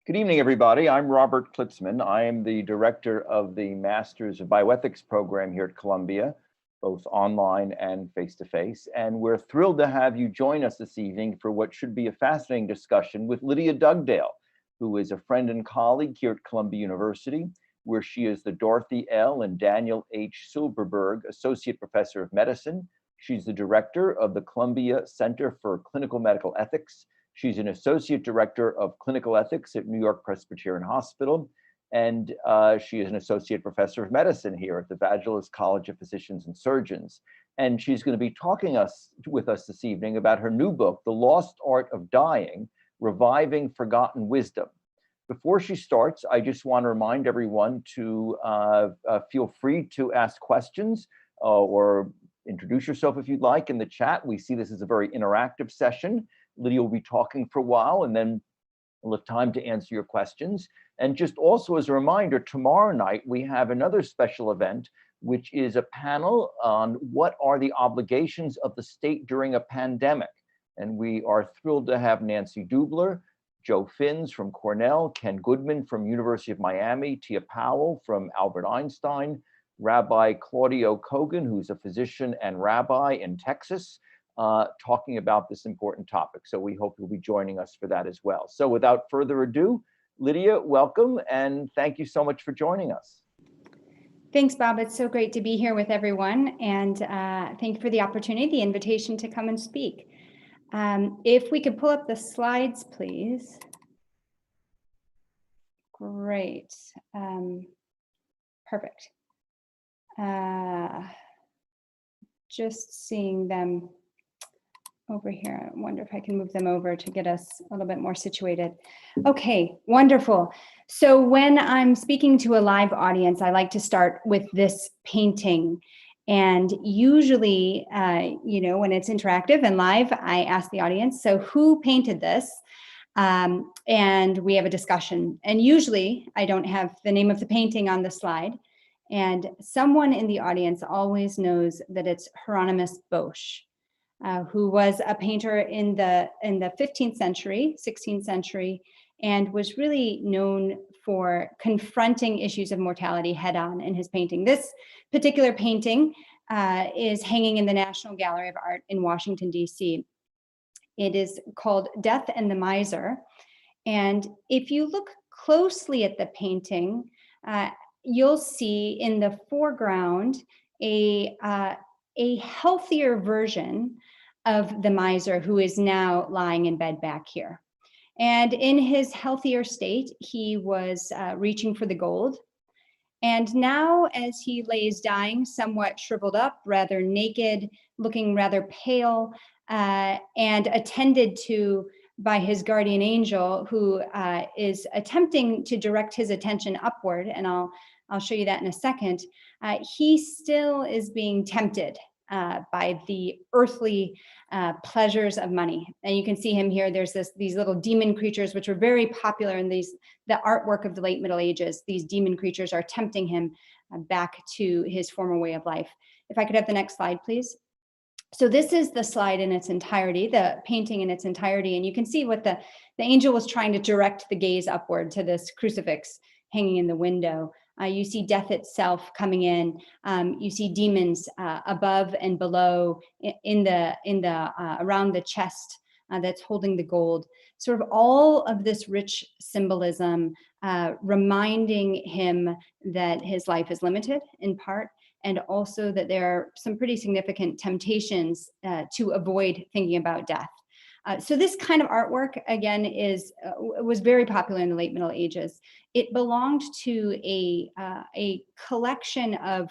Good evening, everybody. I'm Robert Klitzman. I am the director of the Masters of Bioethics program here at Columbia, both online and face-to-face. And we're thrilled to have you join us this evening for what should be a fascinating discussion with Lydia Dugdale, who is a friend and colleague here at Columbia University, where she is the Dorothy L. and Daniel H. Silberberg Associate Professor of Medicine. She's the director of the Columbia Center for Clinical Medical Ethics. She's an associate director of clinical ethics at New York Presbyterian Hospital, and she is an associate professor of medicine here at the Vagelos College of Physicians and Surgeons. And she's going to be talking with us this evening about her new book, The Lost Art of Dying: Reviving Forgotten Wisdom. Before she starts, I just want to remind everyone to feel free to ask questions or introduce yourself if you'd like in the chat. We see this as a very interactive session. Lydia will be talking for a while, and then we'll have time to answer your questions. And just also as a reminder, tomorrow night we have another special event, which is a panel on what are the obligations of the state during a pandemic. And we are thrilled to have Nancy Dubler, Joe Finns from Cornell, Ken Goodman from University of Miami, Tia Powell from Albert Einstein, Rabbi Claudio Kogan, who's a physician and rabbi in Texas, talking about this important topic. So we hope you'll be joining us for that as well. So without further ado, Lydia, welcome, and thank you so much for joining us. Thanks, Bob. It's so great to be here with everyone, and thank you for the opportunity, the invitation to come and speak. If we could pull up the slides, please. Great. Perfect. Just seeing them over here. I wonder if I can move them over to get us a little bit more situated. Okay, wonderful. So when I'm speaking to a live audience, I like to start with this painting. And usually, when it's interactive and live, I ask the audience, so who painted this? And we have a discussion. And usually I don't have the name of the painting on the slide. And someone in the audience always knows that it's Hieronymus Bosch, who was a painter in the 15th century, 16th century, and was really known for confronting issues of mortality head-on in his painting. This particular painting is hanging in the National Gallery of Art in Washington, D.C. It is called Death and the Miser. And if you look closely at the painting, you'll see in the foreground a healthier version of the miser who is now lying in bed back here. And in his healthier state, he was reaching for the gold. And now as he lays dying, somewhat shriveled up, rather naked, looking rather pale, and attended to by his guardian angel, who is attempting to direct his attention upward, and I'll show you that in a second, he still is being tempted by the earthly pleasures of money. And you can see him here. There's these little demon creatures, which were very popular in the artwork of the late Middle Ages. These demon creatures are tempting him back to his former way of life. If I could have the next slide, please. So this is the slide in its entirety, the painting in its entirety. And you can see what the angel was trying to direct the gaze upward to this crucifix hanging in the window. You see death itself coming in. You see demons above and below in the around the chest that's holding the gold. Sort of all of this rich symbolism, reminding him that his life is limited in part, and also that there are some pretty significant temptations to avoid thinking about death. So this kind of artwork, again, was very popular in the late Middle Ages. It belonged to a collection of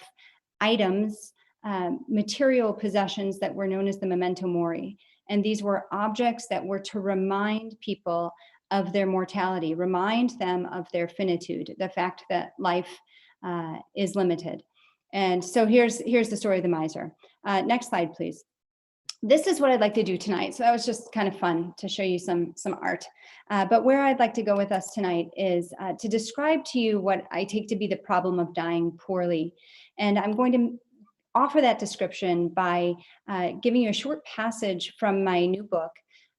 items, material possessions that were known as the memento mori. And these were objects that were to remind people of their mortality, remind them of their finitude, the fact that life is limited. And so here's the story of the miser. Next slide, please. This is what I'd like to do tonight. So that was just kind of fun to show you some art. But where I'd like to go with us tonight is to describe to you what I take to be the problem of dying poorly. And I'm going to offer that description by giving you a short passage from my new book,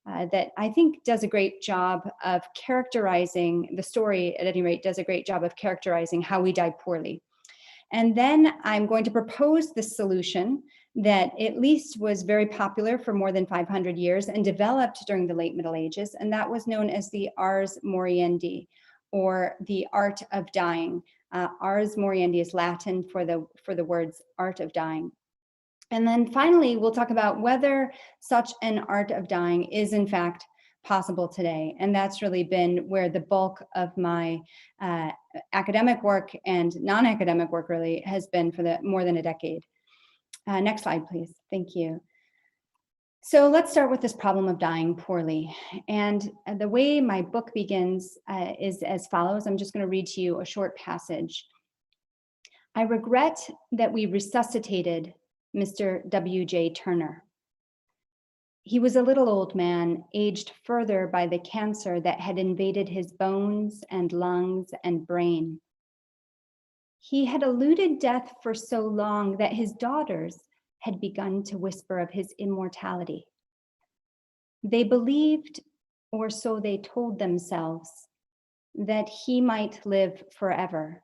that I think does a great job of characterizing, the story at any rate does a great job of characterizing how we die poorly. And then I'm going to propose this solution that at least was very popular for more than 500 years and developed during the late Middle Ages, and that was known as the Ars Moriendi, or the art of dying. Ars Moriendi is Latin for the words art of dying. And then finally, we'll talk about whether such an art of dying is in fact possible today. And that's really been where the bulk of my academic work and non-academic work really has been for more than a decade. Next slide, please. Thank you. So let's start with this problem of dying poorly. And the way my book begins is as follows. I'm just going to read to you a short passage. I regret that we resuscitated Mr. W.J. Turner. He was a little old man, aged further by the cancer that had invaded his bones and lungs and brain. He had eluded death for so long that his daughters had begun to whisper of his immortality. They believed, or so they told themselves, that he might live forever.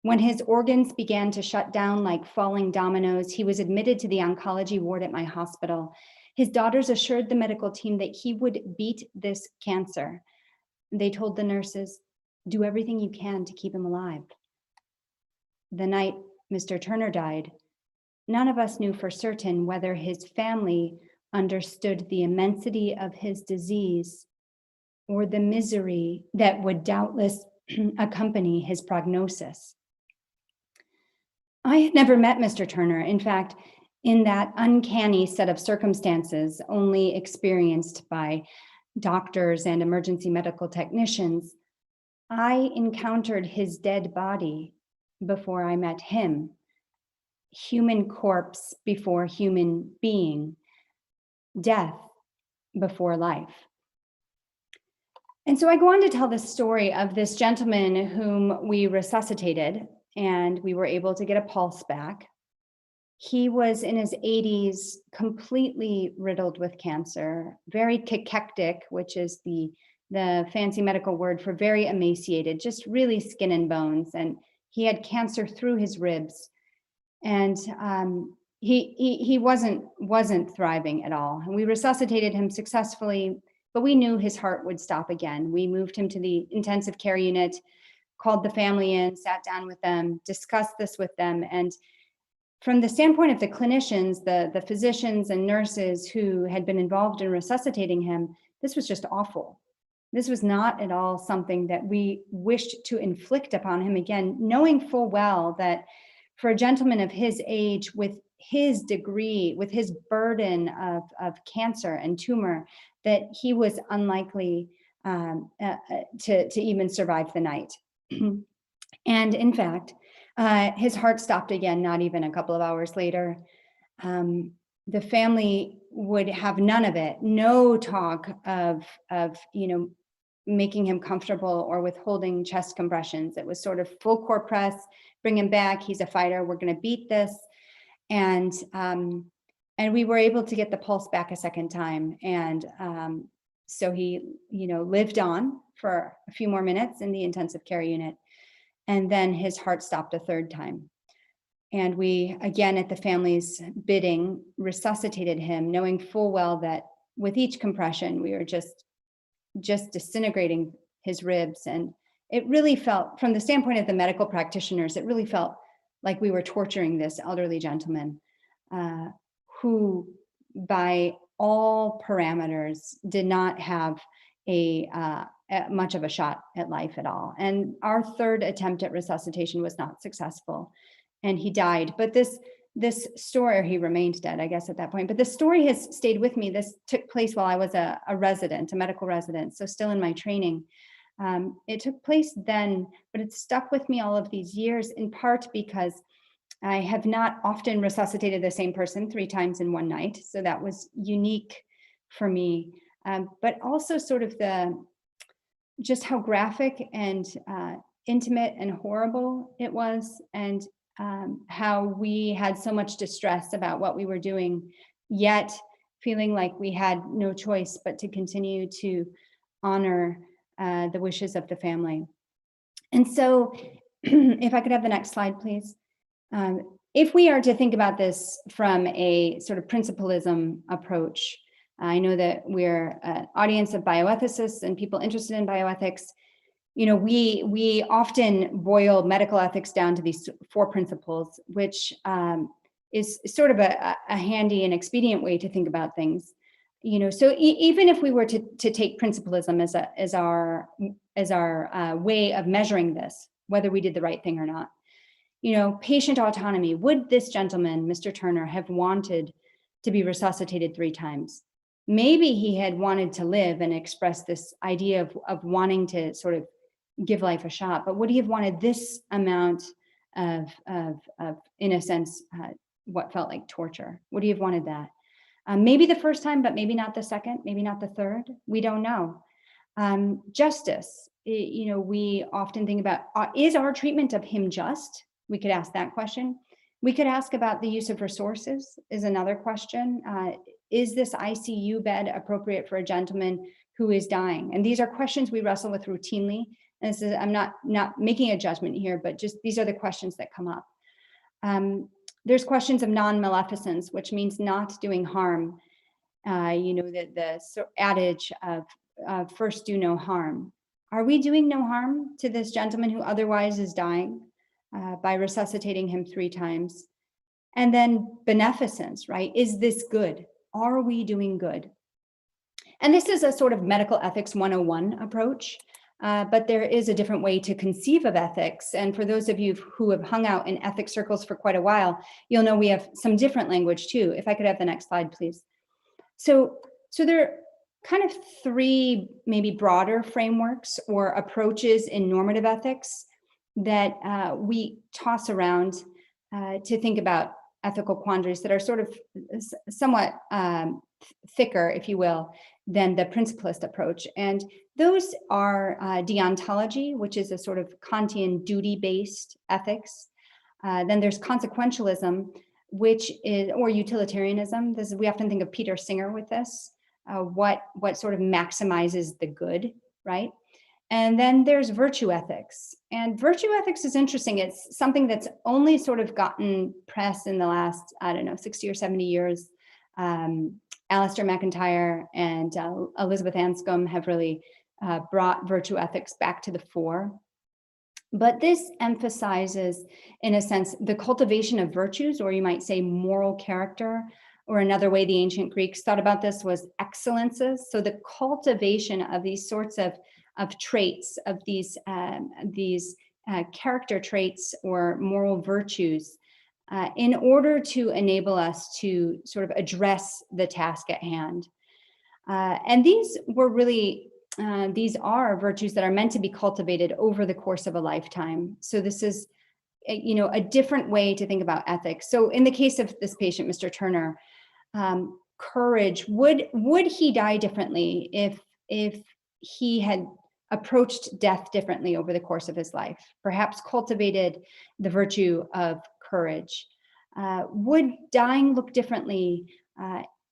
When his organs began to shut down like falling dominoes, he was admitted to the oncology ward at my hospital. His daughters assured the medical team that he would beat this cancer. They told the nurses, do everything you can to keep him alive. The night Mr. Turner died, none of us knew for certain whether his family understood the immensity of his disease or the misery that would doubtless accompany his prognosis. I had never met Mr. Turner. In fact, in that uncanny set of circumstances only experienced by doctors and emergency medical technicians, I encountered his dead body before I met him. Human corpse before human being, death before life. And so I go on to tell the story of this gentleman whom we resuscitated, and we were able to get a pulse back. He was in his 80s, completely riddled with cancer, very cachectic, which is the fancy medical word for very emaciated, just really skin and bones. And he had cancer through his ribs. And he wasn't thriving at all. And we resuscitated him successfully, but we knew his heart would stop again. We moved him to the intensive care unit, called the family in, sat down with them, discussed this with them. And from the standpoint of the clinicians, the physicians and nurses who had been involved in resuscitating him, this was just awful. This was not at all something that we wished to inflict upon him again, knowing full well that for a gentleman of his age, with his degree, with his burden of cancer and tumor, that he was unlikely to even survive the night. And in fact, his heart stopped again, not even a couple of hours later. The family would have none of it, no talk of making him comfortable or withholding chest compressions. It was sort of full court press, bring him back, he's a fighter, we're gonna beat this. And we were able to get the pulse back a second time. And so he, lived on for a few more minutes in the intensive care unit. And then his heart stopped a third time. And we, again, at the family's bidding, resuscitated him, knowing full well that with each compression, we were just disintegrating his ribs. And it really felt, from the standpoint of the medical practitioners, it really felt like we were torturing this elderly gentleman who, by all parameters, did not have much of a shot at life at all. And our third attempt at resuscitation was not successful, and he died. But this story, or he remained dead, I guess, at that point. But this story has stayed with me. This took place while I was a resident, a medical resident, so still in my training. It took place then, but it stuck with me all of these years, in part because I have not often resuscitated the same person 3 times in one night. So that was unique for me, but also sort of just how graphic and intimate and horrible it was, and how we had so much distress about what we were doing, yet feeling like we had no choice but to continue to honor the wishes of the family. And so if I could have the next slide, please. If we are to think about this from a sort of principlism approach, I know that we're an audience of bioethicists and people interested in bioethics. You know, we often boil medical ethics down to these 4 principles, which is sort of a handy and expedient way to think about things. You know, so even if we were to take principlism as our way of measuring this, whether we did the right thing or not, you know, patient autonomy. Would this gentleman, Mr. Turner, have wanted to be resuscitated 3 times? Maybe he had wanted to live and express this idea of wanting to sort of give life a shot, but would he have wanted this amount of in a sense, what felt like torture? Would he have wanted that? Maybe the first time, but maybe not the second, maybe not the third. We don't know. Justice, you know, we often think about, is our treatment of him just? We could ask that question. We could ask about the use of resources is another question. Is this ICU bed appropriate for a gentleman who is dying? And these are questions we wrestle with routinely. And this is, I'm not making a judgment here, but just these are the questions that come up. There's questions of non-maleficence, which means not doing harm. You know, the adage of first do no harm. Are we doing no harm to this gentleman who otherwise is dying by resuscitating him 3 times? And then beneficence, right? Is this good? Are we doing good? And this is a sort of medical ethics 101 approach, but there is a different way to conceive of ethics. And for those of you who have hung out in ethics circles for quite a while, you'll know we have some different language too. If I could have the next slide, please. So there are kind of 3 maybe broader frameworks or approaches in normative ethics that we toss around to think about ethical quandaries that are sort of somewhat thicker, if you will, than the principlist approach. And those are deontology, which is a sort of Kantian duty-based ethics. Then there's consequentialism, which is, or utilitarianism. This is, we often think of Peter Singer with this, what sort of maximizes the good, right? And then there's virtue ethics. And virtue ethics is interesting. It's something that's only sort of gotten press in the last, I don't know, 60 or 70 years. Alistair McIntyre and Elizabeth Anscombe have really brought virtue ethics back to the fore. But this emphasizes, in a sense, the cultivation of virtues, or you might say moral character, or another way the ancient Greeks thought about this was excellences. So the cultivation of these sorts of traits, of these character traits or moral virtues, in order to enable us to sort of address the task at hand. And these were really, these are virtues that are meant to be cultivated over the course of a lifetime. So this is, you know, a different way to think about ethics. So in the case of this patient, Mr. Turner, courage, would he die differently if he had approached death differently over the course of his life, perhaps cultivated the virtue of courage? Would dying look differently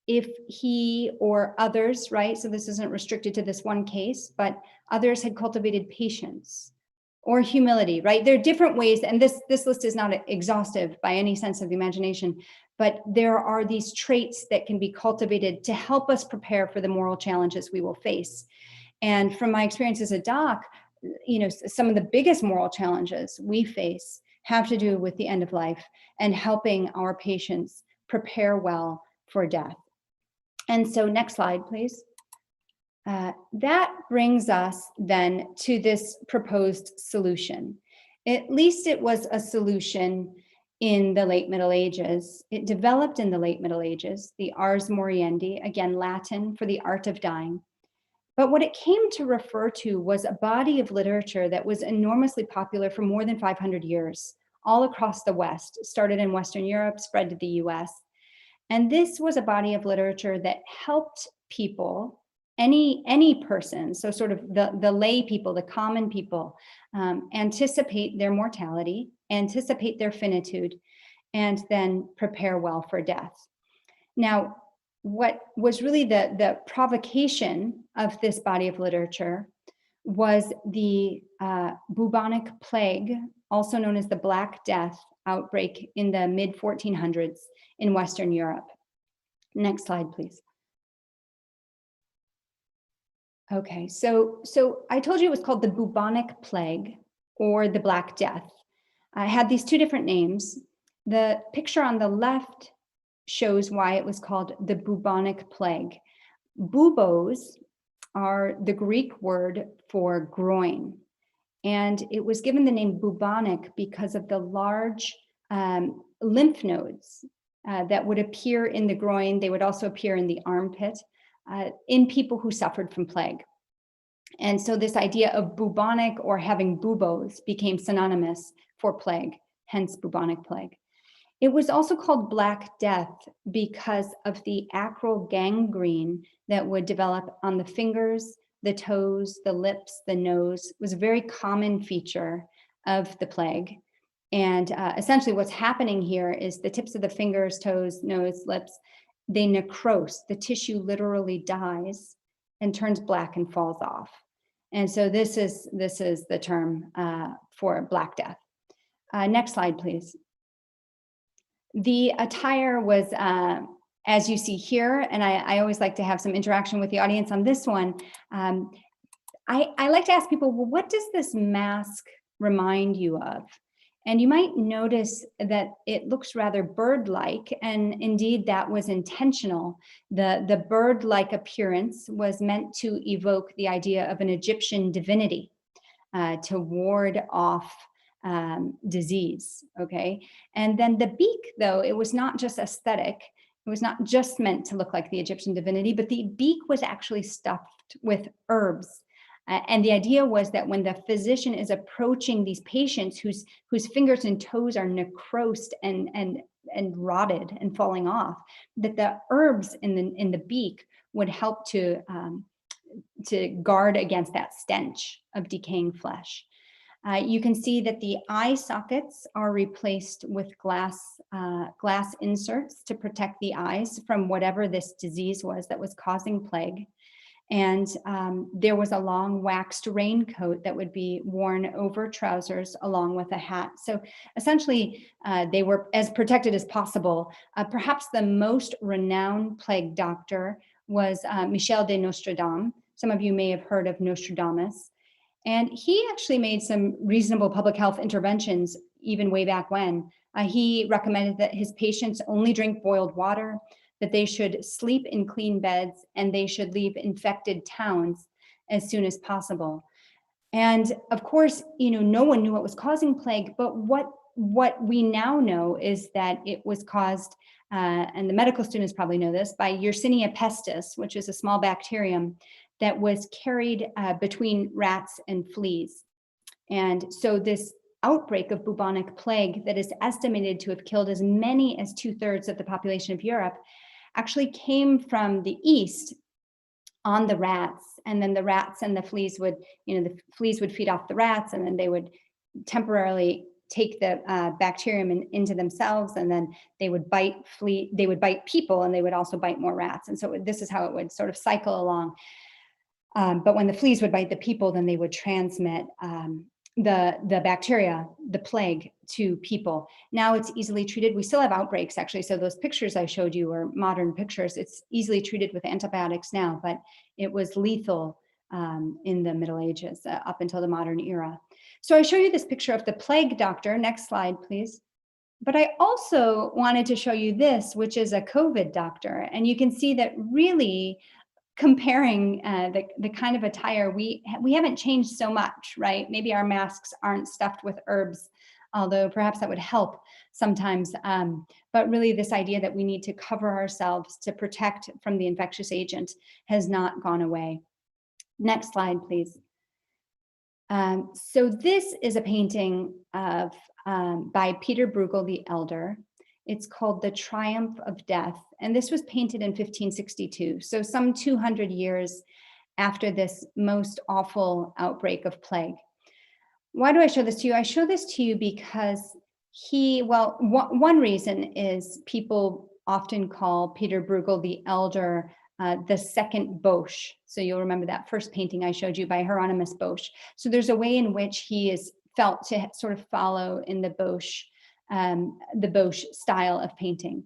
if he or others, right? So this isn't restricted to this one case, but others had cultivated patience or humility, right? There are different ways, and this list is not exhaustive by any sense of the imagination, but there are these traits that can be cultivated to help us prepare for the moral challenges we will face. And from my experience as a doc, you know, some of the biggest moral challenges we face have to do with the end of life and helping our patients prepare well for death. And so next slide, please. That brings us then to this proposed solution. At least it was a solution in the late Middle Ages. It developed in the late Middle Ages, the Ars Moriendi, again, Latin for the art of dying. But what it came to refer to was a body of literature that was enormously popular for more than 500 years, all across the West, started in Western Europe, spread to the US. And this was a body of literature that helped people, any person, so sort of the lay people, the common people, anticipate their mortality, anticipate their finitude, and then prepare well for death. Now, what was really the provocation of this body of literature was the bubonic plague, also known as the Black Death outbreak in the mid-1400s in Western Europe. Next slide, please. Okay, so I told you it was called the bubonic plague or the Black Death. I had these two different names. The picture on the left shows why it was called the bubonic plague. Bubos are the Greek word for groin, and it was given the name bubonic because of the large lymph nodes that would appear in the groin. They would also appear in the armpit in people who suffered from plague. And so this idea of bubonic or having buboes became synonymous for plague, hence bubonic plague. It was also called Black Death because of the acral gangrene that would develop on the fingers, the toes, the lips, the nose. It was a very common feature of the plague. And essentially what's happening here is the tips of the fingers, toes, nose, lips, they necrose. The tissue literally dies and turns black and falls off. And so this is the term for Black Death. Next slide, please. The attire was, as you see here, and I always like to have some interaction with the audience on this one. I like to ask people, well, what does this mask remind you of? And you might notice that it looks rather bird-like, and indeed that was intentional. The bird-like appearance was meant to evoke the idea of an Egyptian divinity to ward off disease, okay? And then the beak, though, it was not just aesthetic. It was not just meant to look like the Egyptian divinity, but the beak was actually stuffed with herbs. And the idea was that when the physician is approaching these patients whose fingers and toes are necrosed and rotted and falling off, that the herbs in the beak would help to guard against that stench of decaying flesh. You can see that the eye sockets are replaced with glass inserts to protect the eyes from whatever this disease was that was causing plague. And there was a long waxed raincoat that would be worn over trousers along with a hat. So essentially, they were as protected as possible. Perhaps the most renowned plague doctor was Michel de Nostradam. Some of you may have heard of Nostradamus. And he actually made some reasonable public health interventions even way back when. He recommended that his patients only drink boiled water, that they should sleep in clean beds, and they should leave infected towns as soon as possible. And of course, no one knew what was causing plague, but what we now know is that it was caused, and the medical students probably know this, by Yersinia pestis, which is a small bacterium that was carried between rats and fleas. And so this outbreak of bubonic plague that is estimated to have killed as many as 2/3 of the population of Europe actually came from the east on the rats. And then the rats and the fleas would, the fleas would feed off the rats, and then they would temporarily take the bacterium into themselves, and then they would bite people, and they would also bite more rats. And so this is how it would sort of cycle along. But when the fleas would bite the people, then they would transmit the bacteria, the plague, to people. Now it's easily treated. We still have outbreaks, actually. So those pictures I showed you are modern pictures. It's easily treated with antibiotics now, but it was lethal in the Middle Ages up until the modern era. So I show you this picture of the plague doctor. Next slide, please. But I also wanted to show you this, which is a COVID doctor. And you can see that really, comparing the kind of attire, we haven't changed so much, right? Maybe our masks aren't stuffed with herbs, although perhaps that would help sometimes. But really this idea that we need to cover ourselves to protect from the infectious agent has not gone away. Next slide, please. So this is a painting of by Peter Bruegel the Elder. It's called The Triumph of Death. And this was painted in 1562. So some 200 years after this most awful outbreak of plague. Why do I show this to you? I show this to you because one reason is people often call Peter Bruegel the Elder the second Bosch. So you'll remember that first painting I showed you by Hieronymus Bosch. So there's a way in which he is felt to sort of follow in the Bosch style of painting.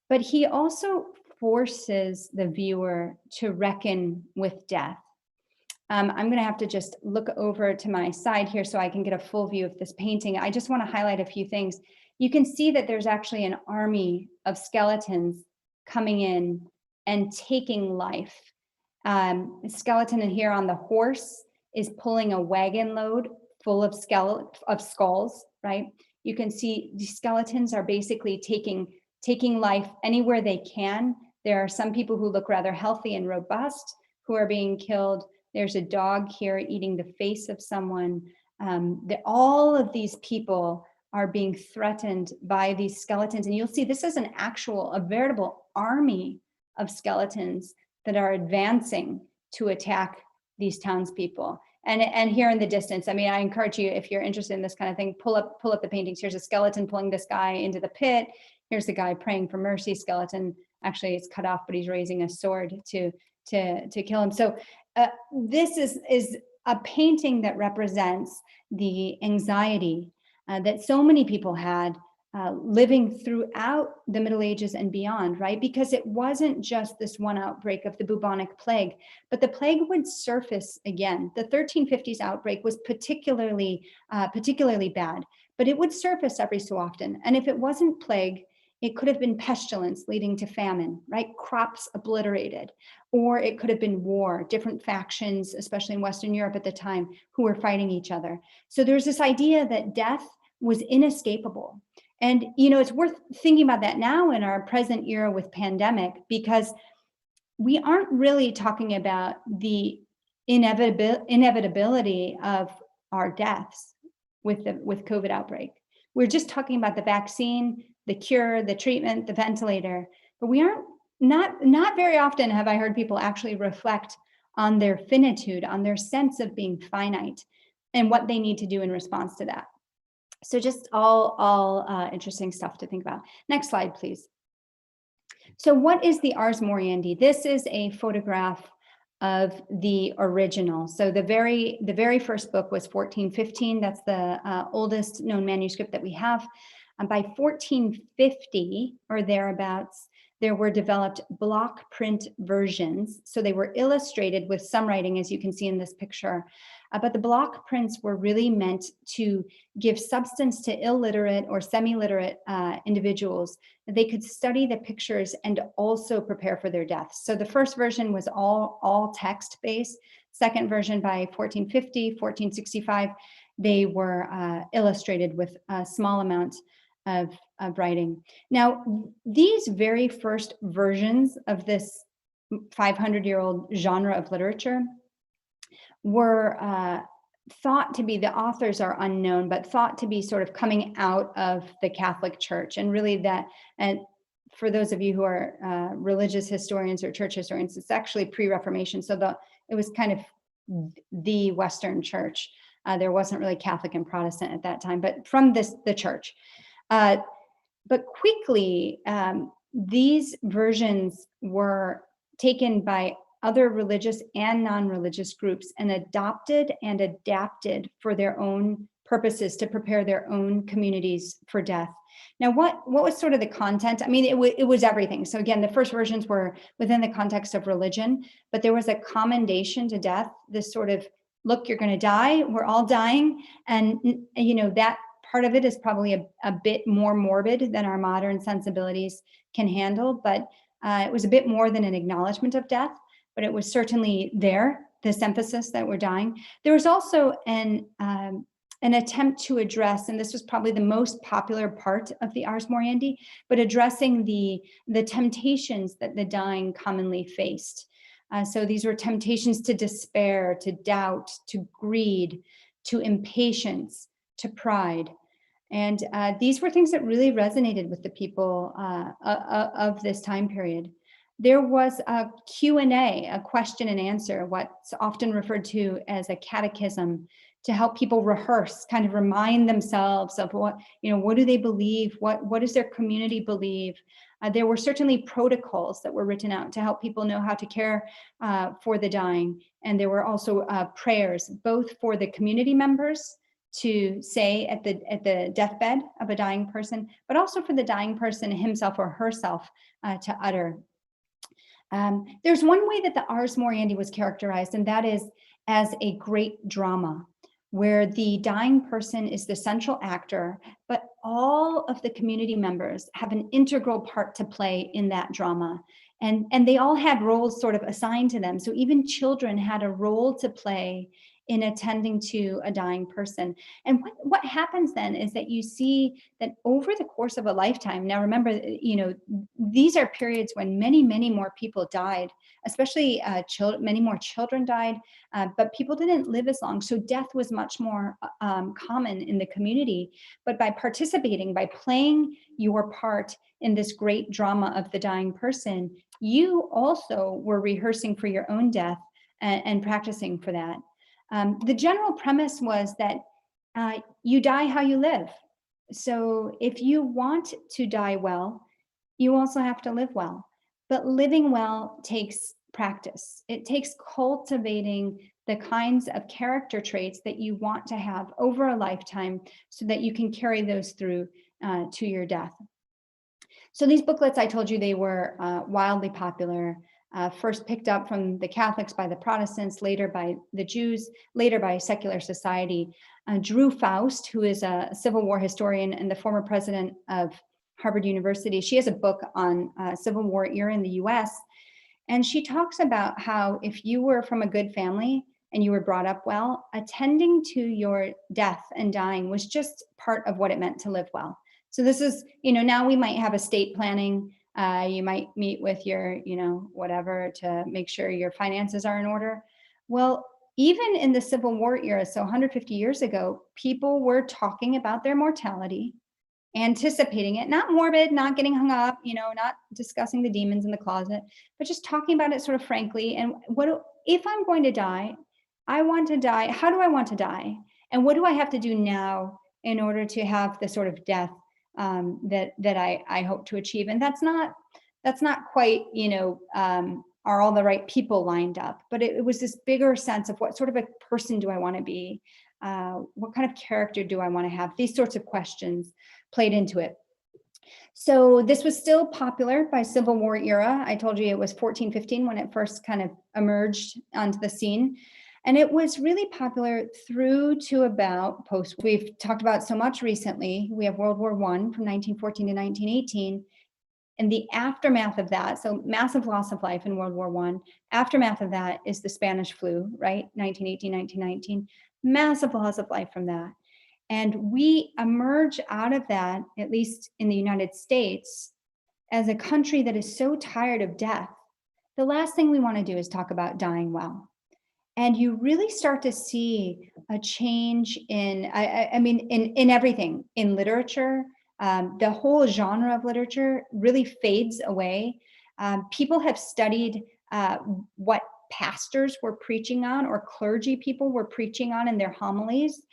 But he also forces the viewer to reckon with death. I'm going to have to just look over to my side here so I can get a full view of this painting. I just want to highlight a few things. You can see that there's actually an army of skeletons coming in and taking life. The skeleton in here on the horse is pulling a wagon load full of skulls, right? You can see the skeletons are basically taking life anywhere they can. There are some people who look rather healthy and robust who are being killed. There's a dog here eating the face of someone. All of these people are being threatened by these skeletons. And you'll see this is a veritable army of skeletons that are advancing to attack these townspeople. And here in the distance, I mean, I encourage you, if you're interested in this kind of thing, pull up the paintings. Here's a skeleton pulling this guy into the pit. Here's the guy praying for mercy. Skeleton, actually it's cut off, but he's raising a sword to kill him. So this is a painting that represents the anxiety that so many people had living throughout the Middle Ages and beyond, right? Because it wasn't just this one outbreak of the bubonic plague, but the plague would surface again. The 1350s outbreak was particularly bad, but it would surface every so often. And if it wasn't plague, it could have been pestilence leading to famine, right? Crops obliterated, or it could have been war, different factions, especially in Western Europe at the time, who were fighting each other. So there's this idea that death was inescapable. And, you know, it's worth thinking about that now in our present era with pandemic, because we aren't really talking about the inevitability of our deaths with COVID outbreak. We're just talking about the vaccine, the cure, the treatment, the ventilator, but we aren't, not very often have I heard people actually reflect on their finitude, on their sense of being finite and what they need to do in response to that. So just all interesting stuff to think about. Next slide, please. So what is the Ars Moriendi? This is a photograph of the original. So the very first book was 1415. That's the oldest known manuscript that we have. By 1450 or thereabouts, there were developed block print versions. So they were illustrated with some writing, as you can see in this picture. But the block prints were really meant to give substance to illiterate or semi-literate individuals. They could study the pictures and also prepare for their deaths. So the first version was all text-based. Second version by 1450, 1465, they were illustrated with a small amount of writing. Now, these very first versions of this 500-year-old genre of literature were thought to be, the authors are unknown, but thought to be sort of coming out of the Catholic Church. And really that, and for those of you who are religious historians or church historians, it's actually pre-Reformation. So it was kind of the Western Church. There wasn't really Catholic and Protestant at that time, but from the church. But quickly, these versions were taken by other religious and non-religious groups and adopted and adapted for their own purposes to prepare their own communities for death. Now, what was sort of the content? I mean, it was everything. So again, the first versions were within the context of religion, but there was a commendation to death, this sort of, look, you're going to die, we're all dying. And, you know, that part of it is probably a bit more morbid than our modern sensibilities can handle, but it was a bit more than an acknowledgement of death, but it was certainly there, this emphasis that we're dying. There was also an attempt to address, and this was probably the most popular part of the Ars Moriendi, but addressing the temptations that the dying commonly faced. So these were temptations to despair, to doubt, to greed, to impatience, to pride. And these were things that really resonated with the people of this time period. There was a Q&A, a question and answer, what's often referred to as a catechism, to help people rehearse, kind of remind themselves of what, what do they believe? What does their community believe? There were certainly protocols that were written out to help people know how to care for the dying. And there were also prayers, both for the community members to say at the deathbed of a dying person, but also for the dying person himself or herself to utter. There's one way that the Ars Moriendi was characterized, and that is as a great drama, where the dying person is the central actor, but all of the community members have an integral part to play in that drama. And they all had roles sort of assigned to them. So even children had a role to play in attending to a dying person. And what happens then is that you see that over the course of a lifetime, now remember, these are periods when many, many more people died, especially many more children died, but people didn't live as long. So death was much more common in the community. But by participating, by playing your part in this great drama of the dying person, you also were rehearsing for your own death and practicing for that. The general premise was that you die how you live. So if you want to die well, you also have to live well. But living well takes practice. It takes cultivating the kinds of character traits that you want to have over a lifetime so that you can carry those through to your death. So these booklets, I told you, they were wildly popular. First picked up from the Catholics by the Protestants, later by the Jews, later by secular society. Drew Faust, who is a Civil War historian and the former president of Harvard University, she has a book on Civil War era in the US. And she talks about how if you were from a good family and you were brought up well, attending to your death and dying was just part of what it meant to live well. So this is, now we might have estate planning. You might meet with your, whatever to make sure your finances are in order. Well, even in the Civil War era, so 150 years ago, people were talking about their mortality, anticipating it, not morbid, not getting hung up, not discussing the demons in the closet, but just talking about it sort of frankly. And if I'm going to die, I want to die. How do I want to die? And what do I have to do now in order to have the sort of death that I hope to achieve? And that's not quite, are all the right people lined up, but it was this bigger sense of what sort of a person do I want to be? What kind of character do I want to have? These sorts of questions played into it. So this was still popular by Civil War era. I told you it was 1415 when it first kind of emerged onto the scene. And it was really popular through to about post. We've talked about so much recently. We have World War I from 1914 to 1918. And the aftermath of that, so massive loss of life in World War I. Aftermath of that is the Spanish flu, right? 1918, 1919. Massive loss of life from that. And we emerge out of that, at least in the United States, as a country that is so tired of death. The last thing we want to do is talk about dying well. And you really start to see a change in, in everything, in literature. The whole genre of literature really fades away. People have studied what pastors were preaching on or clergy people were preaching on in their homilies.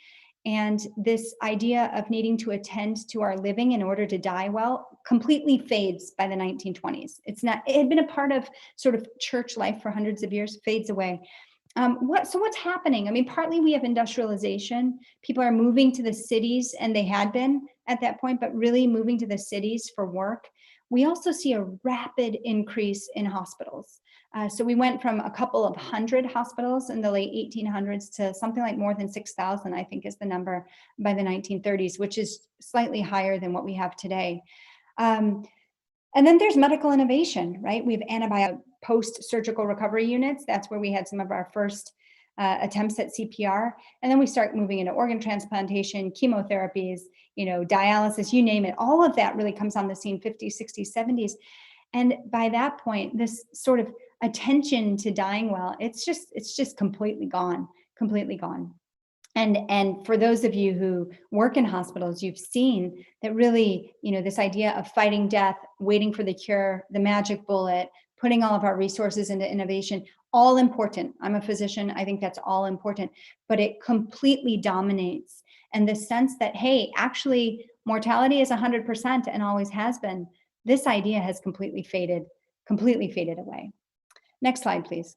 And this idea of needing to attend to our living in order to die well completely fades by the 1920s. It had been a part of sort of church life for hundreds of years, fades away. So what's happening? I mean, partly we have industrialization. People are moving to the cities, and they had been at that point, but really moving to the cities for work. We also see a rapid increase in hospitals. So we went from a couple of hundred hospitals in the late 1800s to something like more than 6,000, I think is the number by the 1930s, which is slightly higher than what we have today. And then there's medical innovation, right? We have antibiotic post-surgical recovery units. That's where we had some of our first attempts at CPR. And then we start moving into organ transplantation, chemotherapies, dialysis, you name it. All of that really comes on the scene 50s, 60s, 70s. And by that point, this sort of attention to dying well, it's just completely gone. And for those of you who work in hospitals, you've seen that really, this idea of fighting death, waiting for the cure, the magic bullet, putting all of our resources into innovation, all important. I'm a physician. I think that's all important, but it completely dominates. And the sense that, hey, actually mortality is 100% and always has been, this idea has completely faded away. Next slide, please.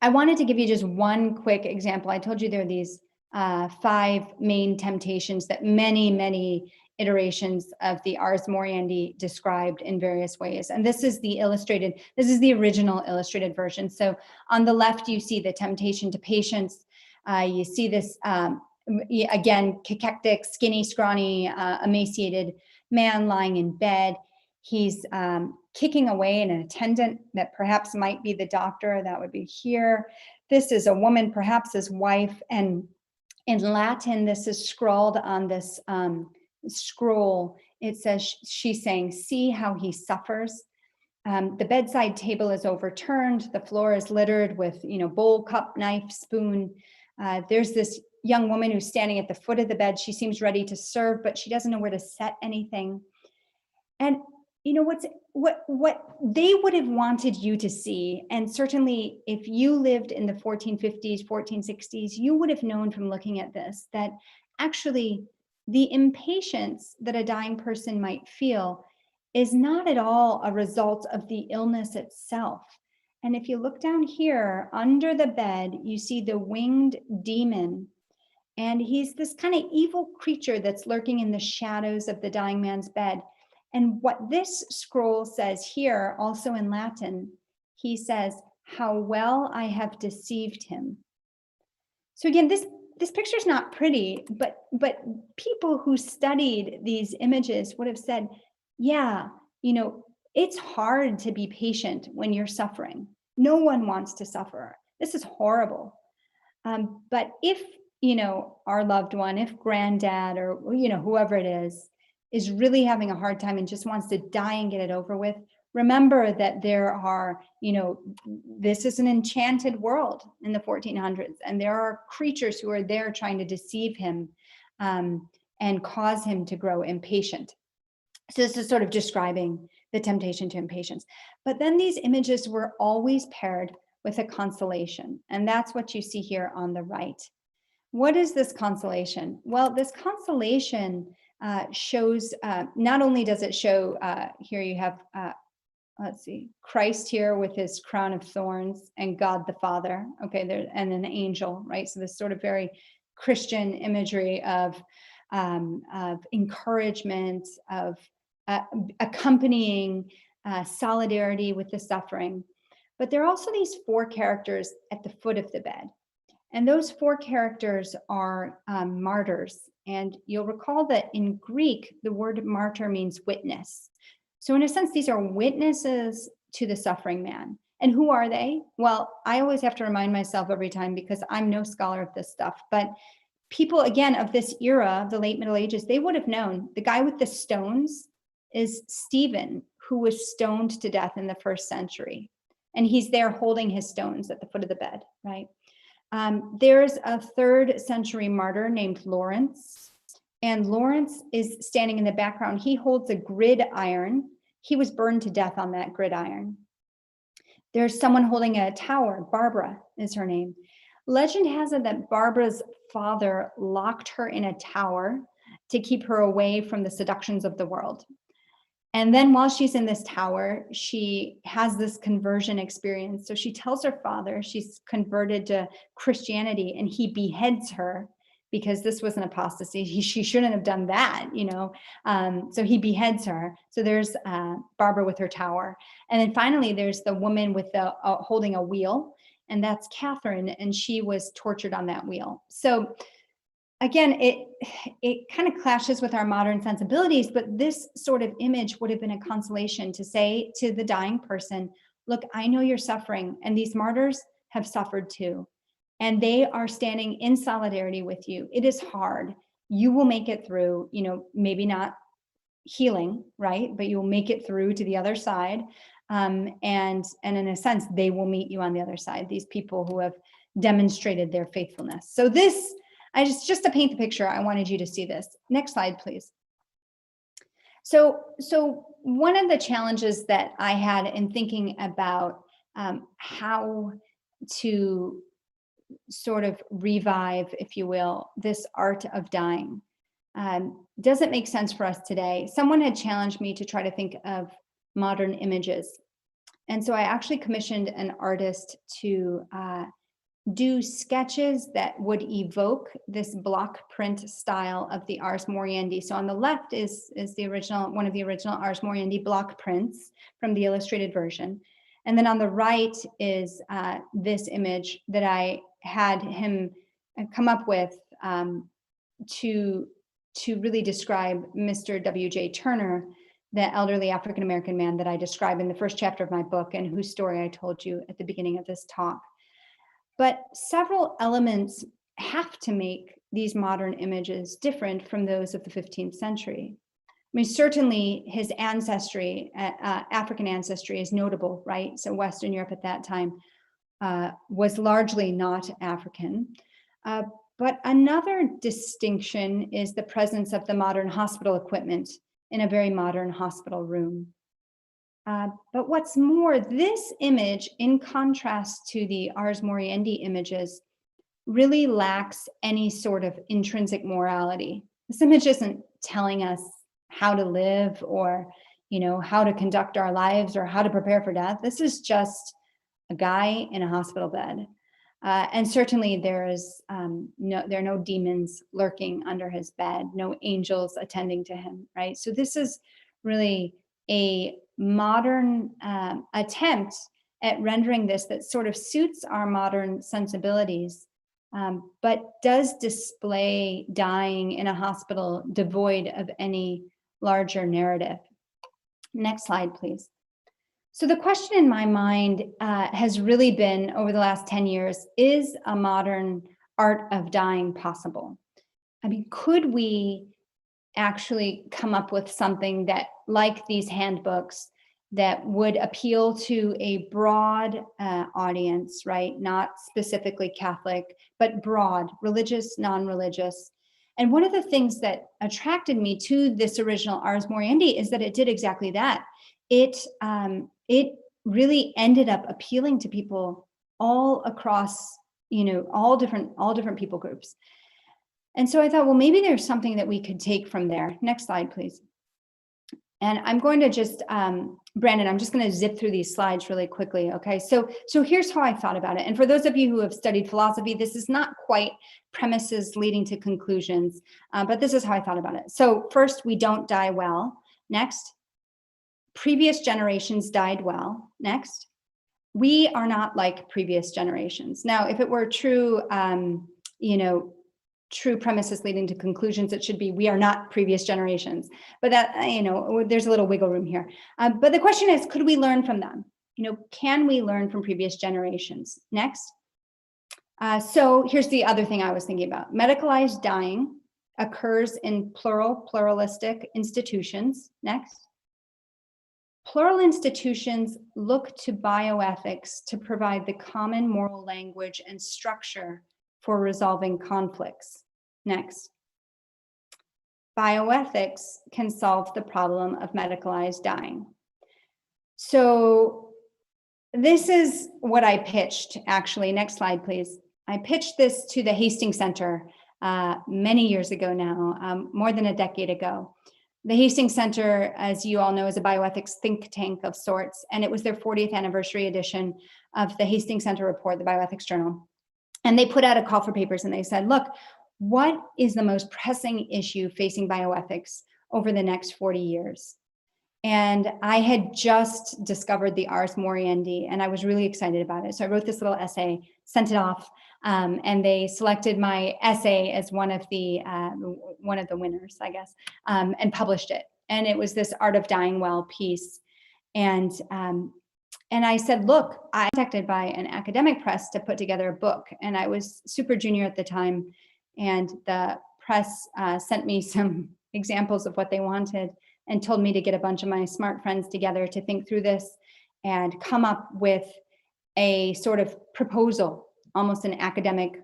I wanted to give you just one quick example. I told you there are these 5 main temptations that many iterations of the Ars Moriendi described in various ways. And this is the original illustrated version. So on the left, you see the temptation to patience. You see this, again, cachectic, skinny, scrawny, emaciated man lying in bed. He's kicking away an attendant that perhaps might be the doctor. That would be here. This is a woman, perhaps his wife. And in Latin, this is scrawled on this scroll. It says, she's saying, see how he suffers. The bedside table is overturned. The floor is littered with, bowl, cup, knife, spoon. There's this young woman who's standing at the foot of the bed. She seems ready to serve, but she doesn't know where to set anything. And what they would have wanted you to see, and certainly if you lived in the 1450s, 1460s, you would have known from looking at this that actually the impatience that a dying person might feel is not at all a result of the illness itself. And if you look down here under the bed, you see the winged demon, and he's this kind of evil creature that's lurking in the shadows of the dying man's bed. And what this scroll says here, also in Latin, he says, how well I have deceived him. So again, this picture's not pretty, but people who studied these images would have said, yeah, it's hard to be patient when you're suffering. No one wants to suffer. This is horrible. But if, our loved one, if granddad or, whoever it is really having a hard time and just wants to die and get it over with, remember that there are, this is an enchanted world in the 1400s, and there are creatures who are there trying to deceive him and cause him to grow impatient. So this is sort of describing the temptation to impatience. But then these images were always paired with a consolation, and that's what you see here on the right. What is this consolation? Well, this consolation shows, not only does it show, here you have, let's see, Christ here with his crown of thorns and God the Father, okay, there, and an angel, right? So this sort of very Christian imagery of encouragement, of accompanying solidarity with the suffering. But there are also these 4 characters at the foot of the bed. And those 4 characters are martyrs. And you'll recall that in Greek, the word martyr means witness. So in a sense, these are witnesses to the suffering man. And who are they? Well, I always have to remind myself every time, because I'm no scholar of this stuff, but people, again, of this era, the late Middle Ages, they would have known. The guy with the stones is Stephen, who was stoned to death in the 1st century. And he's there holding his stones at the foot of the bed, right? There's a 3rd century martyr named Lawrence, and Lawrence is standing in the background. He holds a gridiron. He was burned to death on that gridiron. There's someone holding a tower. Barbara is her name. Legend has it that Barbara's father locked her in a tower to keep her away from the seductions of the world. And then while she's in this tower, she has this conversion experience. So she tells her father she's converted to Christianity, and he beheads her because this was an apostasy. She shouldn't have done that, so he beheads her. So there's Barbara with her tower. And then finally, there's the woman with the holding a wheel, and that's Catherine, and she was tortured on that wheel. So again, it kind of clashes with our modern sensibilities, but this sort of image would have been a consolation to say to the dying person, look, I know you're suffering, and these martyrs have suffered too. And they are standing in solidarity with you. It is hard. You will make it through, maybe not healing, right? But you'll make it through to the other side. And in a sense, they will meet you on the other side, these people who have demonstrated their faithfulness. So this, just to paint the picture, I wanted you to see this. Next slide, please. So one of the challenges that I had in thinking about how to sort of revive, if you will, this art of dying. Doesn't make sense for us today. Someone had challenged me to try to think of modern images. And so I actually commissioned an artist to do sketches that would evoke this block print style of the Ars Moriendi. So on the left is the original, one of the original Ars Moriendi block prints from the illustrated version. And then on the right is this image that I had him come up with to really describe Mr. W.J. Turner, the elderly African-American man that I describe in the first chapter of my book and whose story I told you at the beginning of this talk. But several elements have to make these modern images different from those of the 15th century. I mean, certainly his ancestry, African ancestry is notable, right? So Western Europe at that time was largely not African. But another distinction is the presence of the modern hospital equipment in a very modern hospital room. But what's more, this image, in contrast to the Ars Moriendi images, really lacks any sort of intrinsic morality. This image isn't telling us how to live or, you know, how to conduct our lives or how to prepare for death. This is just a guy in a hospital bed. And certainly there are no demons lurking under his bed, no angels attending to him, right? So this is really a modern attempt at rendering this that sort of suits our modern sensibilities, but does display dying in a hospital devoid of any larger narrative. Next slide, please. So the question in my mind has really been, over the last 10 years, is a modern art of dying possible? I mean, could we actually come up with something that, like these handbooks, that would appeal to a broad audience, right? Not specifically Catholic, but broad, religious, non-religious. And one of the things that attracted me to this original Ars Moriendi is that it did exactly that. It really ended up appealing to people all across, you know, all different people groups. And so I thought, well, maybe there's something that we could take from there. Next slide, please. And I'm going to just, Brandon, I'm just going to zip through these slides really quickly, okay? So here's how I thought about it. And for those of you who have studied philosophy, this is not quite premises leading to conclusions, but this is how I thought about it. So first, we don't die well. Next, previous generations died well. Next, we are not like previous generations. Now, if it were true, you know, true premises leading to conclusions, it should be, we are not previous generations. But that, you know, there's a little wiggle room here. But the question is, could we learn from them? You know, can we learn from previous generations? Next. So here's the other thing I was thinking about. Medicalized dying occurs in pluralistic institutions. Next. Plural institutions look to bioethics to provide the common moral language and structure for resolving conflicts. Next. Bioethics can solve the problem of medicalized dying. So this is what I pitched, actually. Next slide, please. I pitched this to the Hastings Center many years ago now, more than a decade ago. The Hastings Center, as you all know, is a bioethics think tank of sorts, and it was their 40th anniversary edition of the Hastings Center report, the Bioethics Journal. And they put out a call for papers and they said, look, what is the most pressing issue facing bioethics over the next 40 years? And I had just discovered the Ars Moriendi and I was really excited about it. So I wrote this little essay, sent it off, and they selected my essay as one of the winners, I guess, and published it. And it was this Art of Dying Well piece. And I said, look, I was contacted by an academic press to put together a book. And I was super junior at the time. And the press sent me some examples of what they wanted and told me to get a bunch of my smart friends together to think through this and come up with a sort of proposal, almost an academic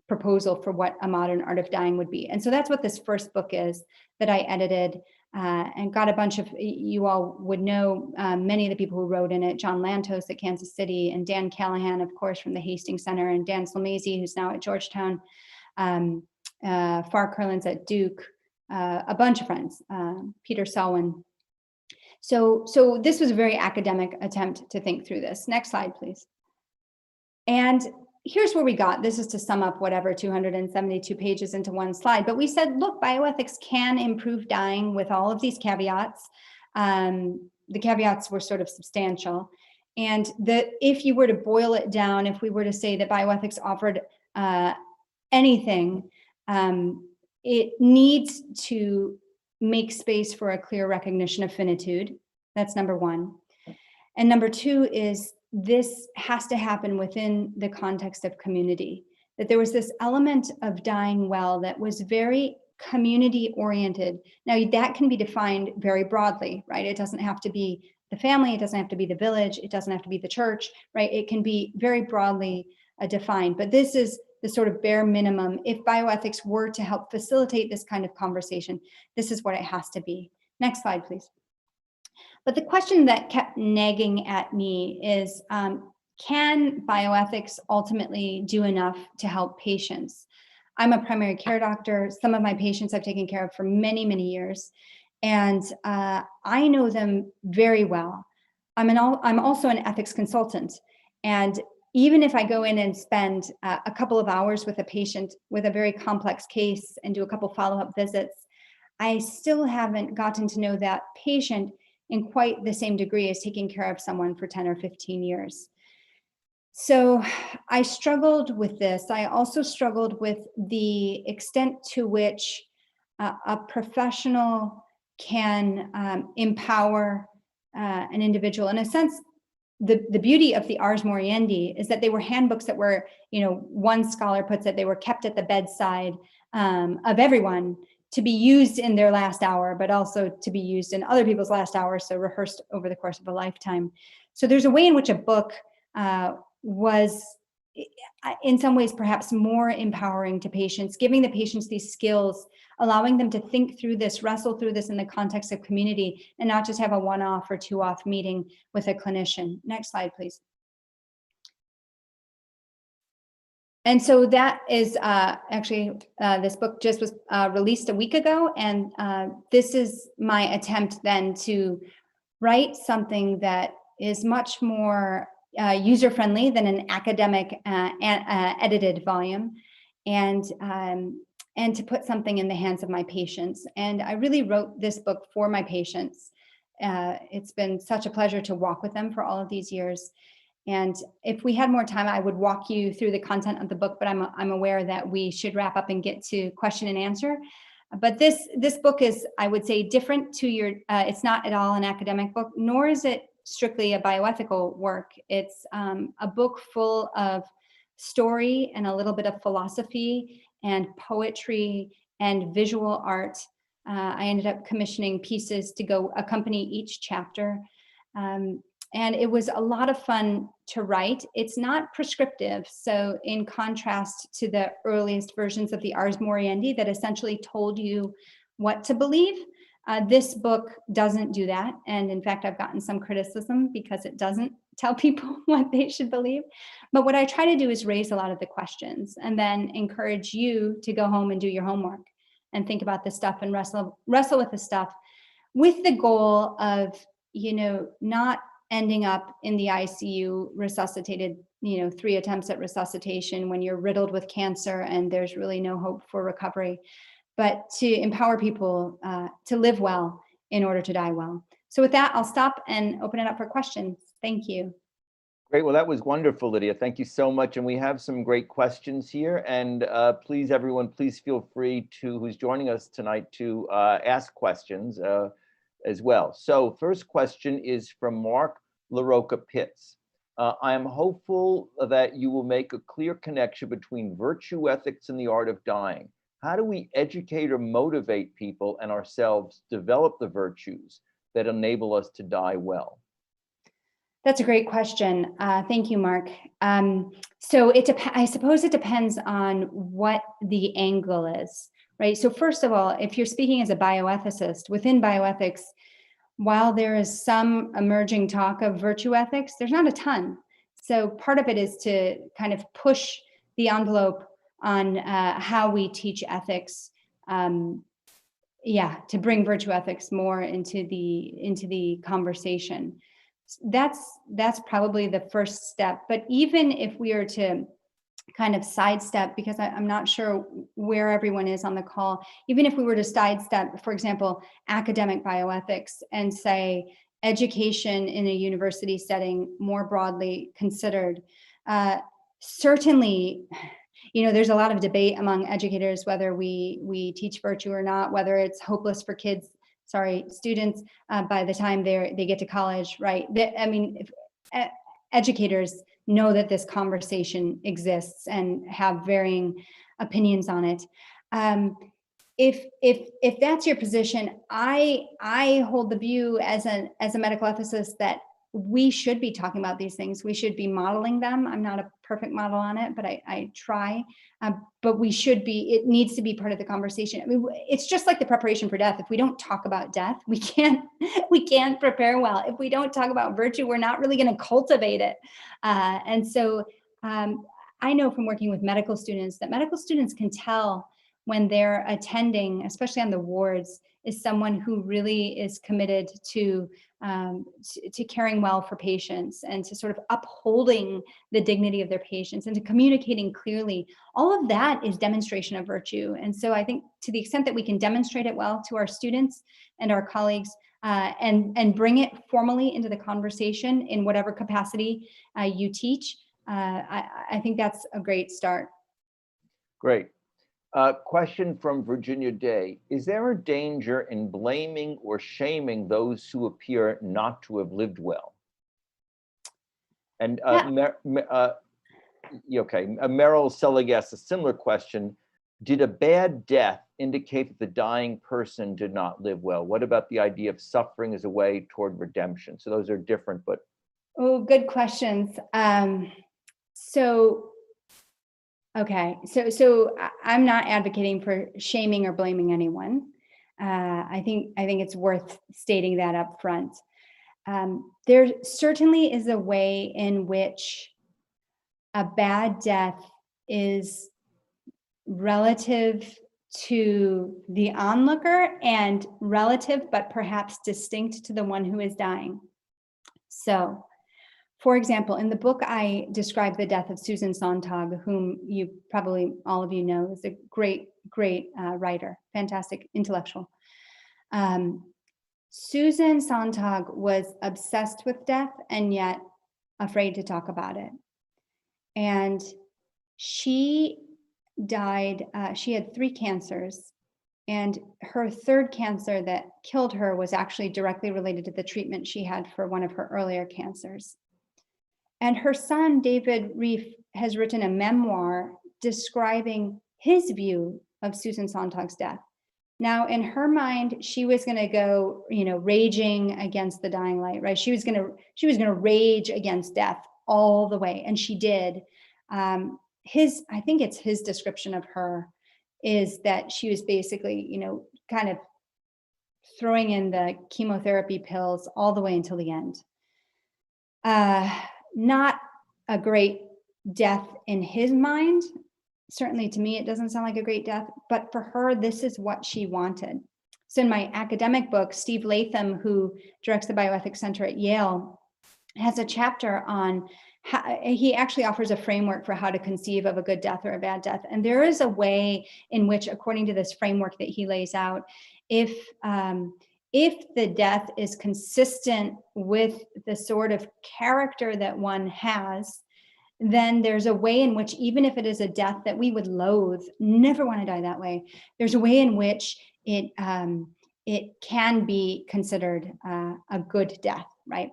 proposal for what a modern art of dying would be. And so that's what this first book is that I edited. and got a bunch of, you all would know many of the people who wrote in it, John Lantos at Kansas City, and Dan Callahan, of course, from the Hastings Center, and Dan Slomasi, who's now at Georgetown, Far Curlins at Duke, a bunch of friends, Peter Selwyn. So this was a very academic attempt to think through this. Next slide, please. And here's where we got. This is to sum up whatever 272 pages into one slide. But we said, look, bioethics can improve dying with all of these caveats. The caveats were sort of substantial. And that if you were to boil it down, if we were to say that bioethics offered anything, it needs to make space for a clear recognition of finitude. That's number one. And number two is this has to happen within the context of community, that there was this element of dying well that was very community oriented. Now that can be defined very broadly, right? It doesn't have to be the family, it doesn't have to be the village, it doesn't have to be the church, right? It can be very broadly defined, but this is the sort of bare minimum. If bioethics were to help facilitate this kind of conversation, this is what it has to be. Next slide, please. But the question that kept nagging at me is, can bioethics ultimately do enough to help patients? I'm a primary care doctor. Some of my patients I've taken care of for many, many years, and I know them very well. I'm also an ethics consultant, and even if I go in and spend a couple of hours with a patient with a very complex case and do a couple follow-up visits, I still haven't gotten to know that patient in quite the same degree as taking care of someone for 10 or 15 years. So I struggled with this. I also struggled with the extent to which a professional can empower an individual. In a sense, the beauty of the Ars Moriendi is that they were handbooks that were, one scholar puts it, they were kept at the bedside of everyone to be used in their last hour, but also to be used in other people's last hour, so rehearsed over the course of a lifetime. So there's a way in which a book was, in some ways, perhaps more empowering to patients, giving the patients these skills, allowing them to think through this, wrestle through this in the context of community, and not just have a one-off or two-off meeting with a clinician. Next slide, please. And so that is actually, this book just was released a week ago, and this is my attempt then to write something that is much more user-friendly than an academic edited volume, and to put something in the hands of my patients. And I really wrote this book for my patients. It's been such a pleasure to walk with them for all of these years. And if we had more time, I would walk you through the content of the book, but I'm aware that we should wrap up and get to question and answer. But this book is, I would say, different to your, it's not at all an academic book, nor is it strictly a bioethical work. It's a book full of story and a little bit of philosophy and poetry and visual art. I ended up commissioning pieces to go accompany each chapter. And it was a lot of fun to write. It's not prescriptive. So in contrast to the earliest versions of the Ars Moriendi that essentially told you what to believe, this book doesn't do that. And in fact, I've gotten some criticism because it doesn't tell people what they should believe. But what I try to do is raise a lot of the questions and then encourage you to go home and do your homework and think about this stuff and wrestle with the stuff with the goal of, not ending up in the ICU resuscitated, 3 attempts at resuscitation when you're riddled with cancer and there's really no hope for recovery, but to empower people to live well in order to die well. So with that, I'll stop and open it up for questions. Thank you. Great. Well, that was wonderful, Lydia. Thank you so much. And we have some great questions here. And please, everyone, please feel free to, who's joining us tonight, to ask questions as well. So first question is from Mark LaRocca Pitts. I am hopeful that you will make a clear connection between virtue ethics and the art of dying. How do we educate or motivate people and ourselves to develop the virtues that enable us to die well? That's a great question. Thank you, Mark. So I suppose it depends on what the angle is. right? So first of all, if you're speaking as a bioethicist, within bioethics, while there is some emerging talk of virtue ethics, there's not a ton. So part of it is to kind of push the envelope on how we teach ethics, to bring virtue ethics more into the conversation. That's probably the first step. But even if we are to kind of sidestep, because I'm not sure where everyone is on the call, even if we were to sidestep, for example, academic bioethics and say education in a university setting more broadly considered, certainly, there's a lot of debate among educators whether we teach virtue or not, whether it's hopeless for students by the time they get to college, right? Educators know that this conversation exists and have varying opinions on it. If that's your position, I hold the view as a medical ethicist that we should be talking about these things. We should be modeling them. I'm not a perfect model on it, but I try. But it needs to be part of the conversation. It's just like the preparation for death. If we don't talk about death, we can't prepare well. If we don't talk about virtue, we're not really going to cultivate it. And so I know from working with medical students that medical students can tell when they're attending, especially on the wards, is someone who really is committed to caring well for patients and to sort of upholding the dignity of their patients and to communicating clearly. All of that is demonstration of virtue. And so I think to the extent that we can demonstrate it well to our students and our colleagues and bring it formally into the conversation in whatever capacity you teach, I think that's a great start. Great. Question from Virginia Day. Is there a danger in blaming or shaming those who appear not to have lived well? And Meryl Selig asks a similar question. Did a bad death indicate that the dying person did not live well? What about the idea of suffering as a way toward redemption? So those are different, but. Oh, good questions. Okay, so I'm not advocating for shaming or blaming anyone. I think it's worth stating that up front. There certainly is a way in which a bad death is relative to the onlooker and relative, but perhaps distinct to the one who is dying. So, for example, in the book, I describe the death of Susan Sontag, whom you probably all of you know is a great writer, fantastic intellectual. Susan Sontag was obsessed with death and yet afraid to talk about it. And she died, she had 3 cancers, and her 3rd cancer that killed her was actually directly related to the treatment she had for one of her earlier cancers. And her son, David Reef, has written a memoir describing his view of Susan Sontag's death. Now, in her mind, she was going to go, raging against the dying light, right? She was going to rage against death all the way, and she did. I think it's his description of her is that she was basically, kind of throwing in the chemotherapy pills all the way until the end. Not a great death in his mind. Certainly to me, it doesn't sound like a great death, but for her, this is what she wanted. So in my academic book, Steve Latham, who directs the Bioethics Center at Yale, has a chapter on how he actually offers a framework for how to conceive of a good death or a bad death. And there is a way in which, according to this framework that he lays out, if the death is consistent with the sort of character that one has, then there's a way in which, even if it is a death that we would loathe, never want to die that way, there's a way in which it can be considered a good death, right?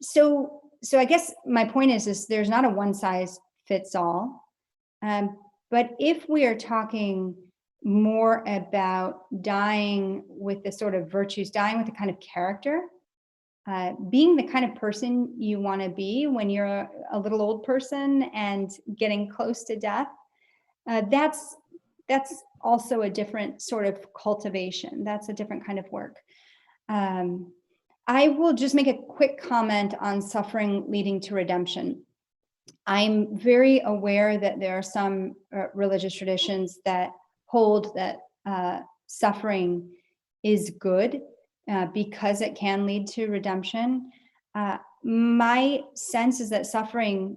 So I guess my point is there's not a one size fits all, but if we are talking more about dying with the sort of virtues, dying with the kind of character, being the kind of person you want to be when you're a little old person and getting close to death, that's also a different sort of cultivation. That's a different kind of work. I will just make a quick comment on suffering leading to redemption. I'm very aware that there are some religious traditions that hold that suffering is good because it can lead to redemption. My sense is that suffering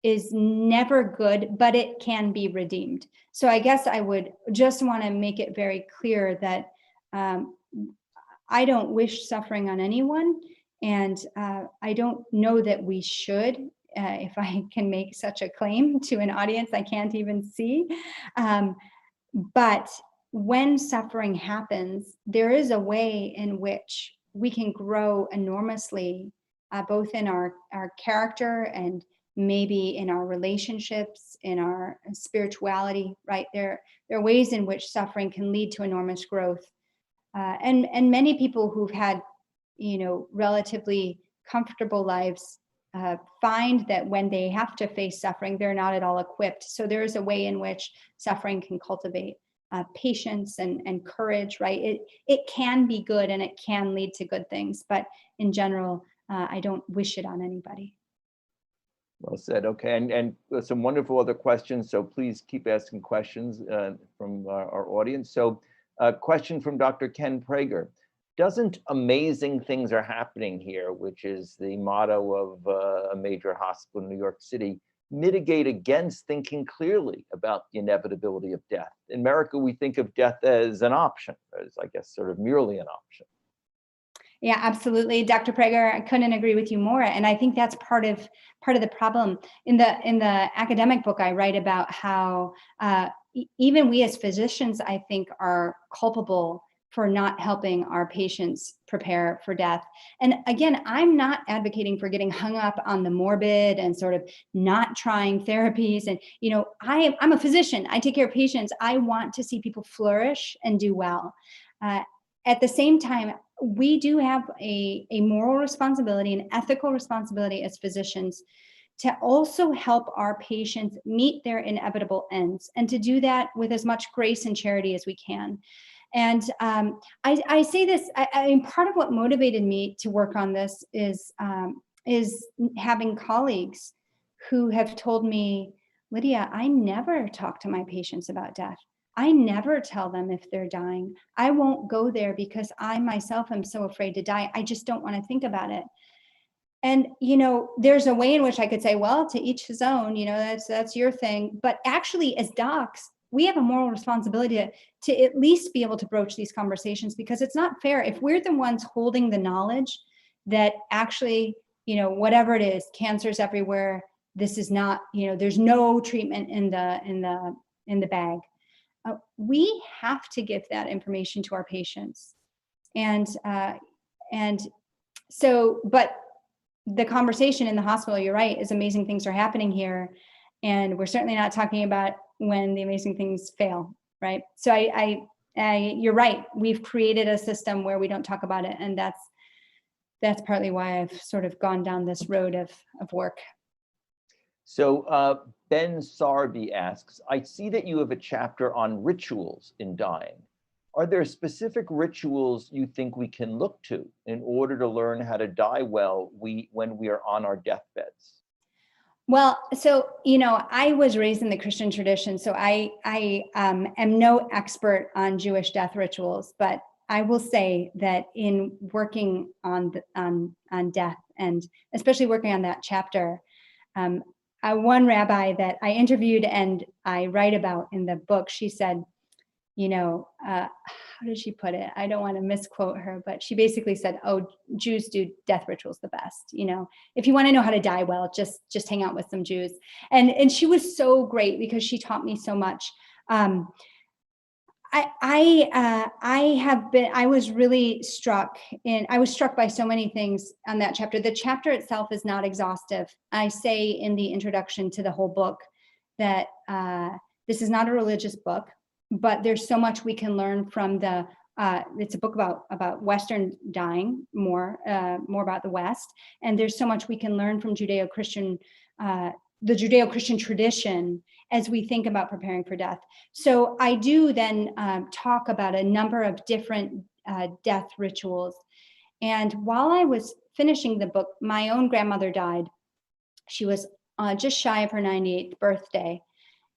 is never good, but it can be redeemed. So I guess I would just want to make it very clear that I don't wish suffering on anyone, and I don't know that we should. If I can make such a claim to an audience I can't even see. But when suffering happens, there is a way in which we can grow enormously, both in our character and maybe in our relationships, in our spirituality, right? There are ways in which suffering can lead to enormous growth. And many people who've had, relatively comfortable lives find that when they have to face suffering, they're not at all equipped. So there is a way in which suffering can cultivate patience and courage, right? It can be good and it can lead to good things, but in general, I don't wish it on anybody. Well said. Okay, and some wonderful other questions. So please keep asking questions from our audience. So a question from Dr. Ken Prager. Doesn't amazing things are happening here, which is the motto of a major hospital in New York City, mitigate against thinking clearly about the inevitability of death? In America, we think of death as an option, as I guess sort of merely an option. Yeah, absolutely, Dr. Prager. I couldn't agree with you more, and I think that's part of the problem. In the academic book, I write about how even we as physicians, I think, are culpable for not helping our patients prepare for death. And again, I'm not advocating for getting hung up on the morbid and sort of not trying therapies. And I'm a physician. I take care of patients. I want to see people flourish and do well. At the same time, we do have a moral responsibility, an ethical responsibility as physicians to also help our patients meet their inevitable ends, and to do that with as much grace and charity as we can. And I say this, I mean, part of what motivated me to work on this is having colleagues who have told me, Lydia, I never talk to my patients about death. I never tell them if they're dying. I won't go there because I myself am so afraid to die. I just don't want to think about it. And, there's a way in which I could say, well, to each his own, that's your thing. But actually, as docs, we have a moral responsibility to at least be able to broach these conversations, because it's not fair if we're the ones holding the knowledge that actually, whatever it is, cancer's everywhere. This is not, there's no treatment in the bag. We have to give that information to our patients. And so, but the conversation in the hospital, you're right, is amazing things are happening here. And we're certainly not talking about when the amazing things fail, right? So you're right. We've created a system where we don't talk about it. And that's partly why I've sort of gone down this road of work. So Ben Sarby asks, I see that you have a chapter on rituals in dying. Are there specific rituals you think we can look to in order to learn how to die well when we are on our deathbeds? Well, so, I was raised in the Christian tradition, so I am no expert on Jewish death rituals, but I will say that in working on death, and especially working on that chapter, one rabbi that I interviewed and I write about in the book, she said, how did she put it? I don't want to misquote her, but she basically said, oh, Jews do death rituals the best. If you want to know how to die well, just hang out with some Jews. And she was so great because she taught me so much. I was really struck by so many things on that chapter. The chapter itself is not exhaustive. I say in the introduction to the whole book that this is not a religious book, but there's so much we can learn from it's a book about Western dying, more about the West. And there's so much we can learn from the Judeo-Christian tradition, as we think about preparing for death. So I do then talk about a number of different death rituals. And while I was finishing the book, my own grandmother died. She was just shy of her 98th birthday.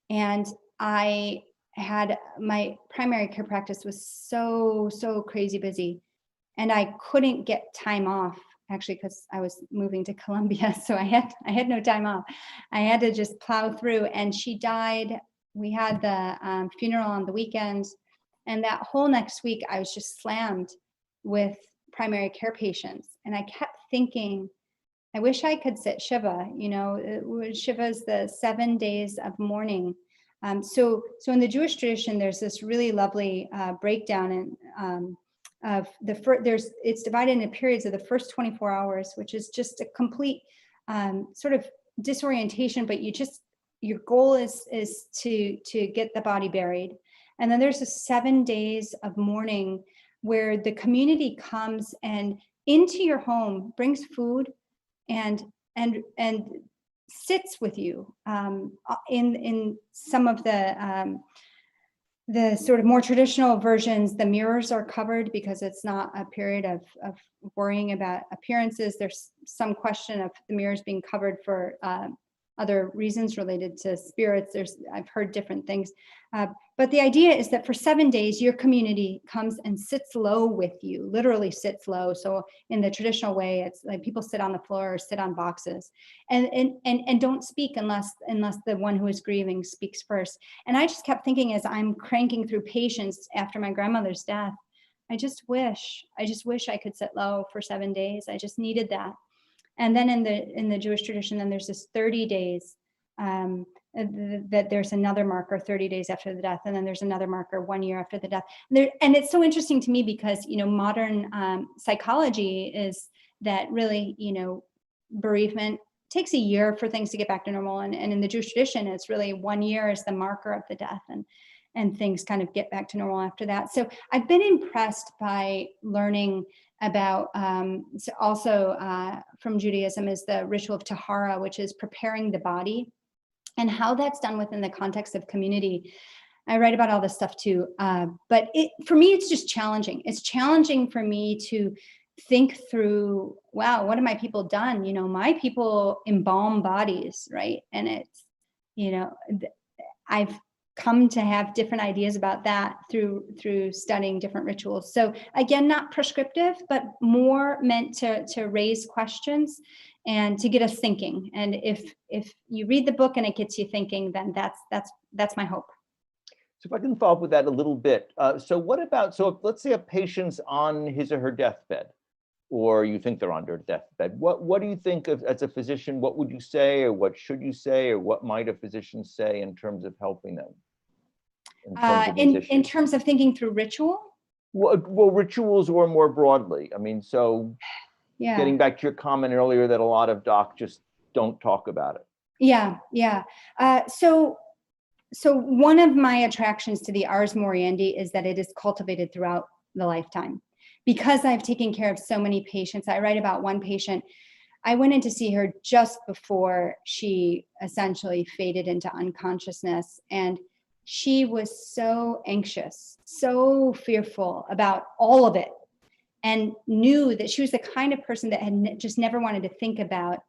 And I had, my primary care practice was so crazy busy. And I couldn't get time off, actually, because I was moving to Colombia. So I had no time off. I had to just plow through. And she died. We had the funeral on the weekend. And that whole next week, I was just slammed with primary care patients. And I kept thinking, I wish I could sit Shiva. Shiva is the 7 days of mourning. So in the Jewish tradition, there's this really lovely breakdown of it's divided into periods of the first 24 hours, which is just a complete sort of disorientation, but your goal is to get the body buried. And then there's 7 days of mourning where the community comes and into your home, brings food and sits with you. In some of the sort of more traditional versions, the mirrors are covered because it's not a period of worrying about appearances. There's some question of the mirrors being covered for other reasons related to spirits. I've heard different things. But the idea is that for 7 days, your community comes and sits low with you, literally sits low. So in the traditional way, it's like people sit on the floor or sit on boxes and don't speak unless the one who is grieving speaks first. And I just kept thinking, as I'm cranking through patients after my grandmother's death, I just wish I could sit low for 7 days. I just needed that. And then in the Jewish tradition, then there's this 30 days that there's another marker 30 days after the death, and then there's another marker 1 year after the death. And it's so interesting to me because modern psychology is that really bereavement takes a year for things to get back to normal, and in the Jewish tradition, it's really 1 year is the marker of the death, and things kind of get back to normal after that. So I've been impressed by learning about also from Judaism is the ritual of tahara, which is preparing the body, and how that's done within the context of community. I write about all this stuff too, but for me, it's just challenging. It's challenging for me to think through, wow, what have my people done? My people embalm bodies, right? And it's, I've come to have different ideas about that through studying different rituals. So again, not prescriptive, but more meant to raise questions and to get us thinking. And if you read the book and it gets you thinking, then that's my hope. So if I can follow up with that a little bit. So let's say a patient's on his or her deathbed, or you think they're on their deathbed. What do you think of, as a physician, what would you say, or what should you say, or what might a physician say in terms of helping them? In terms of thinking through ritual? Well, rituals or more broadly. I mean, so yeah. Getting back to your comment earlier that a lot of docs just don't talk about it. Yeah. So one of my attractions to the Ars Moriendi is that it is cultivated throughout the lifetime. Because I've taken care of so many patients, I write about one patient. I went in to see her just before she essentially faded into unconsciousness, and she was so anxious, so fearful about all of it, and knew that she was the kind of person that had just never wanted to think about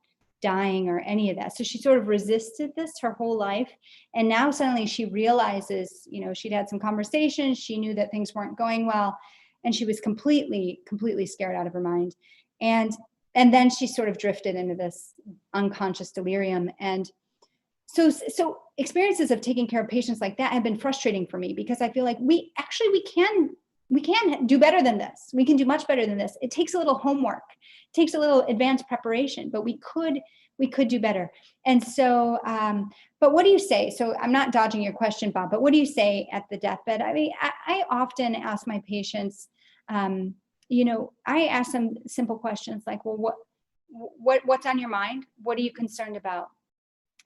dying or any of that. So she sort of resisted this her whole life. And now suddenly she realizes, she'd had some conversations, she knew that things weren't going well, and she was completely scared out of her mind. And then she sort of drifted into this unconscious delirium. And so experiences of taking care of patients like that have been frustrating for me, because I feel like we can do better than this. We can do much better than this. It takes a little homework, it takes a little advanced preparation, but we could do better. And so, but what do you say? So I'm not dodging your question, Bob, but what do you say at the deathbed? I mean, I often ask my patients, I ask them simple questions like, well, what's on your mind? What are you concerned about?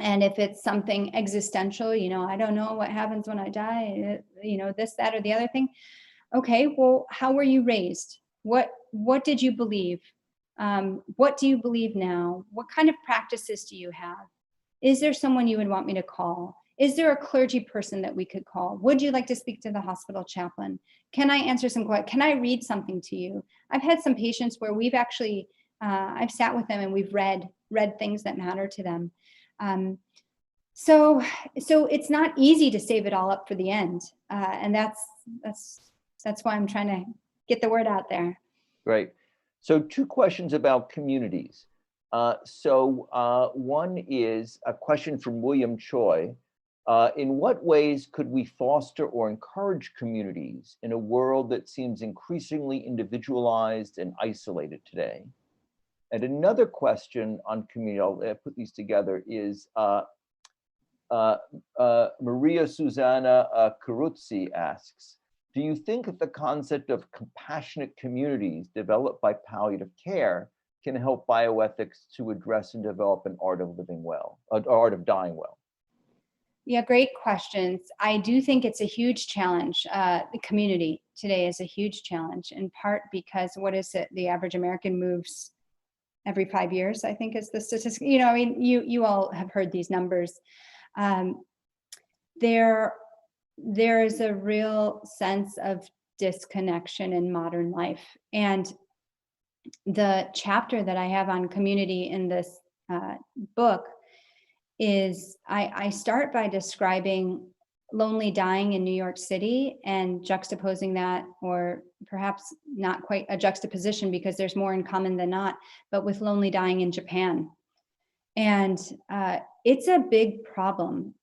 And if it's something existential, I don't know what happens when I die, this, that, or the other thing. Okay, well, how were you raised? What did you believe? What do you believe now? What kind of practices do you have? Is there someone you would want me to call? Is there a clergy person that we could call? Would you like to speak to the hospital chaplain? Can I answer some questions? Can I read something to you? I've had some patients where we've actually, I've sat with them and we've read things that matter to them. So it's not easy to save it all up for the end. And that's why I'm trying to get the word out there. Great. So 2 questions about communities. One is a question from William Choi. In what ways could we foster or encourage communities in a world that seems increasingly individualized and isolated today? And another question on community, I'll put these together, is Maria Susanna Caruzzi asks, do you think that the concept of compassionate communities developed by palliative care can help bioethics to address and develop an art of living well, art of dying well? Yeah, great questions. I do think it's a huge challenge. The community today is a huge challenge, in part because what is it? The average American moves every 5 years, I think is the statistic. You know, I mean, you all have heard these numbers. There is a real sense of disconnection in modern life. And the chapter that I have on community in this book is I start by describing lonely dying in New York City and juxtaposing that, or perhaps not quite a juxtaposition because there's more in common than not, but with lonely dying in Japan. And it's a big problem.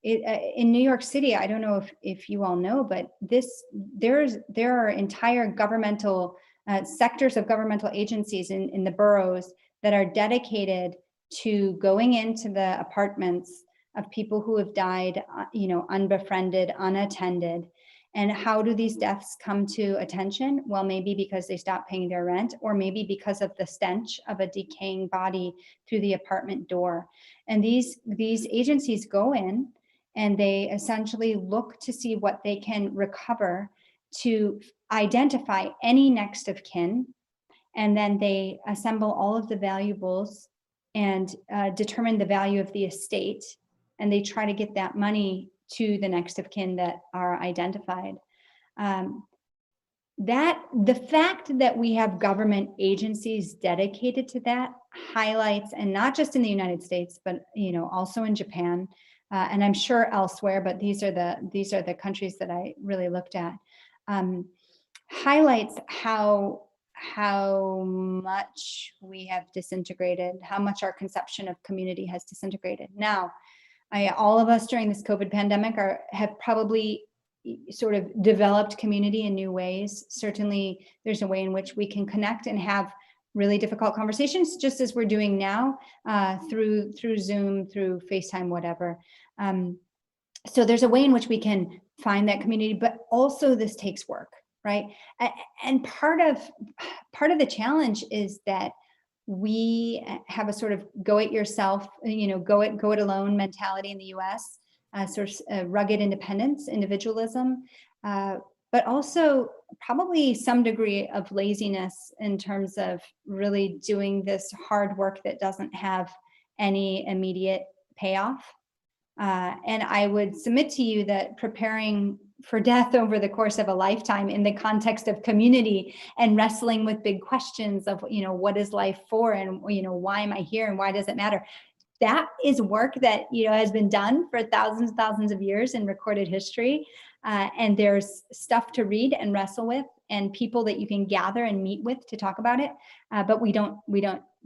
In New York City, I don't know if you all know, but there are entire governmental sectors of governmental agencies in the boroughs that are dedicated to going into the apartments of people who have died, unbefriended, unattended. And how do these deaths come to attention? Well, maybe because they stopped paying their rent, or maybe because of the stench of a decaying body through the apartment door. And these agencies go in and they essentially look to see what they can recover to identify any next of kin. And then they assemble all of the valuables and determine the value of the estate. And they try to get that money to the next of kin that are identified. The fact that we have government agencies dedicated to that highlights, and not just in the United States, but also in Japan, and I'm sure elsewhere, but these are the countries that I really looked at, highlights how much we have disintegrated, how much our conception of community has disintegrated. Now, all of us during this COVID pandemic have probably sort of developed community in new ways. Certainly, there's a way in which we can connect and have really difficult conversations, just as we're doing now, through Zoom, through FaceTime, whatever. So there's a way in which we can find that community, but also this takes work, right? And part of the challenge is that we have a sort of go it yourself, go it alone mentality in the US, sort of rugged independence, individualism, but also probably some degree of laziness in terms of really doing this hard work that doesn't have any immediate payoff. And I would submit to you that preparing for death over the course of a lifetime in the context of community and wrestling with big questions of, what is life for, and, why am I here and why does it matter? That is work that, has been done for thousands of years in recorded history. And there's stuff to read and wrestle with, and people that you can gather and meet with to talk about it. But we don't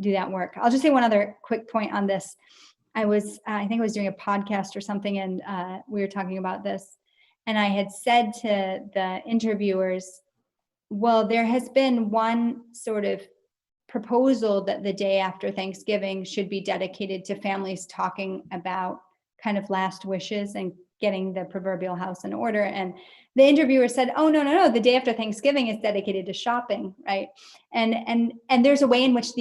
do that work. I'll just say one other quick point on this. I think I was doing a podcast or something, and we were talking about this. And I had said to the interviewers, well, there has been one sort of proposal that the day after Thanksgiving should be dedicated to families talking about kind of last wishes and getting the proverbial house in order. And the interviewer said, oh, no, the day after Thanksgiving is dedicated to shopping, right? And there's a way in which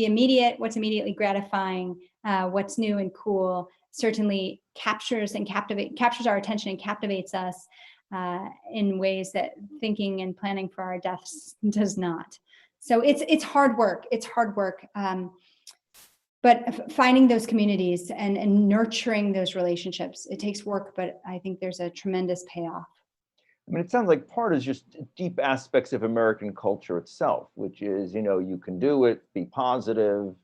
what's immediately gratifying, what's new and cool, certainly captures our attention and captivates us in ways that thinking and planning for our deaths does not. So it's hard work. It's hard work. finding those communities and nurturing those relationships, it takes work, but I think there's a tremendous payoff. I mean, it sounds like part is just deep aspects of American culture itself, which is, you can do it, be positive,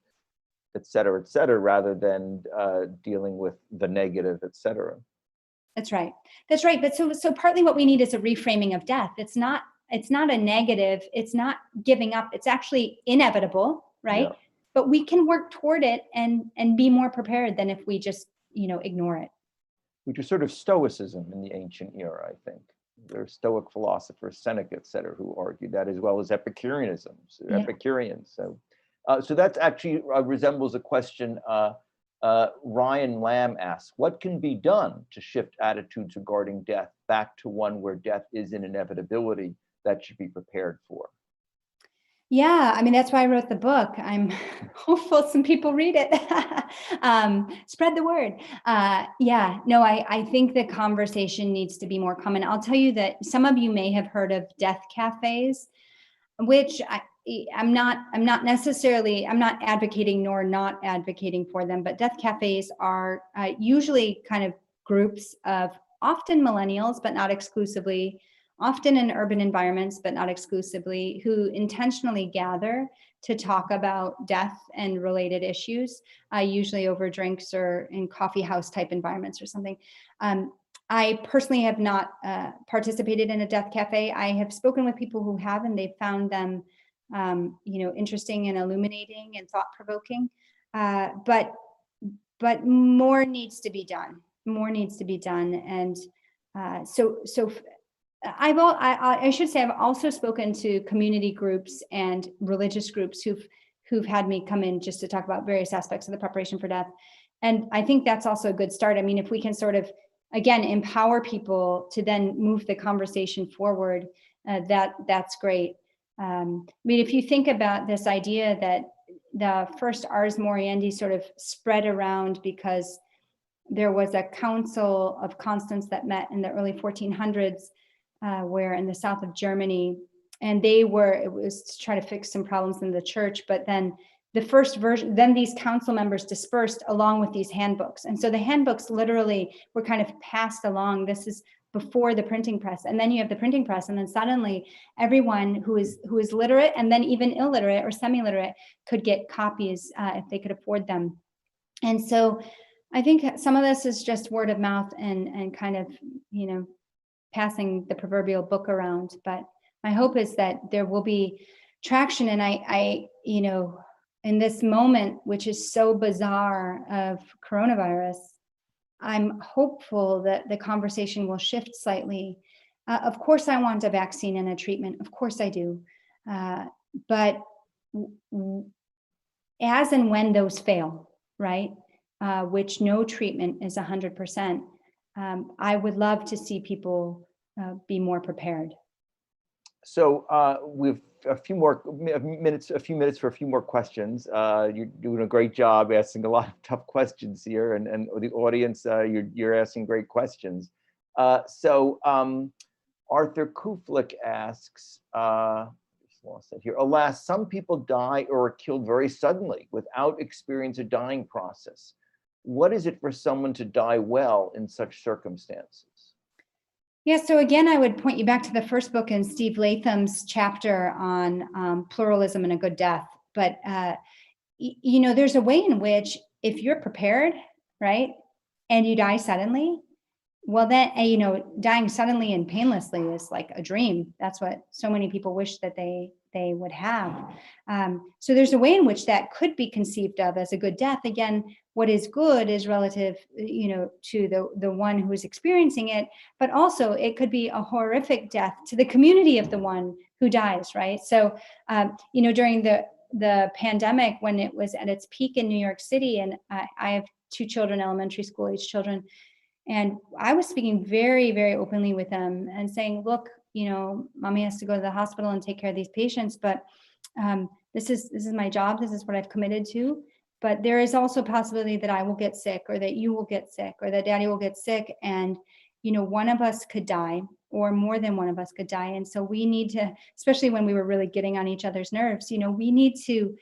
et cetera, rather than dealing with the negative, et cetera. That's right. That's right. But so partly what we need is a reframing of death. It's not a negative. It's not giving up. It's actually inevitable, right? Yeah. But we can work toward it and be more prepared than if we just, ignore it. Which is sort of Stoicism in the ancient era, I think. There are Stoic philosophers, Seneca, et cetera, who argued that, as well as Epicureanism, Epicureans. So that actually resembles a question Ryan Lamb asks: what can be done to shift attitudes regarding death back to one where death is an inevitability that should be prepared for? Yeah, I mean, that's why I wrote the book. I'm hopeful some people read it. Spread the word. I think the conversation needs to be more common. I'll tell you that some of you may have heard of death cafes, which I'm not advocating nor not advocating for them, but death cafes are usually kind of groups of often millennials, but not exclusively, often in urban environments, but not exclusively, who intentionally gather to talk about death and related issues, usually over drinks or in coffee house type environments or something. I personally have not participated in a death cafe. I have spoken with people who have, and they've found them, interesting and illuminating and thought-provoking. But more needs to be done. More needs to be done, and I should say I've also spoken to community groups and religious groups who've had me come in just to talk about various aspects of the preparation for death. And I think that's also a good start. I mean, if we can sort of, again, empower people to then move the conversation forward, that's great. I mean, if you think about this idea that the first Ars Moriendi sort of spread around because there was a council of Constance that met in the early 1400s, where in the south of Germany, and it was to try to fix some problems in the church, but then the first version, then these council members dispersed along with these handbooks. And so the handbooks literally were kind of passed along. This is before the printing press. And then you have the printing press. And then suddenly everyone who is literate, and then even illiterate or semi-literate, could get copies if they could afford them. And so I think some of this is just word of mouth and kind of, passing the proverbial book around. But my hope is that there will be traction. And I in this moment, which is so bizarre of coronavirus, I'm hopeful that the conversation will shift slightly. Of course, I want a vaccine and a treatment. Of course I do. But as and when those fail, right, which no treatment is 100%, I would love to see people be more prepared. So we've a few minutes for a few more questions. You're doing a great job asking a lot of tough questions here, and the audience, you're asking great questions. So Arthur Kuflik asks, just lost it here. Alas, some people die or are killed very suddenly without experience a dying process. What is it for someone to die well in such circumstances? Yeah, so again, I would point you back to the first book in Steve Latham's chapter on pluralism and a good death. But, there's a way in which if you're prepared, right, and you die suddenly, well, then, dying suddenly and painlessly is like a dream. That's what so many people wish that they would have. So there's a way in which that could be conceived of as a good death. Again, what is good is relative, to the one who is experiencing it, but also it could be a horrific death to the community of the one who dies, right? So, during the pandemic, when it was at its peak in New York City, and I have 2 children, elementary school age children, and I was speaking very, very openly with them and saying, look, mommy has to go to the hospital and take care of these patients, but this is my job. This is what I've committed to. But there is also a possibility that I will get sick, or that you will get sick, or that daddy will get sick. And, one of us could die, or more than one of us could die. And so we need to, especially when we were really getting on each other's nerves, we need to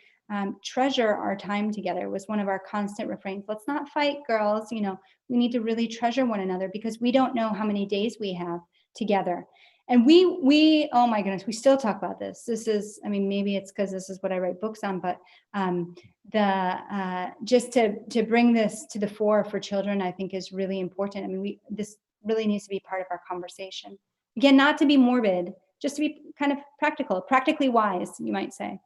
treasure our time together was one of our constant refrains. Let's not fight, girls. You know, we need to really treasure one another because we don't know how many days we have together. And we oh my goodness, we still talk about this. This is, I mean, maybe it's because this is what I write books on, but just to bring this to the fore for children, I think is really important. I mean, this really needs to be part of our conversation. Again, not to be morbid, just to be kind of practical, practically wise, you might say.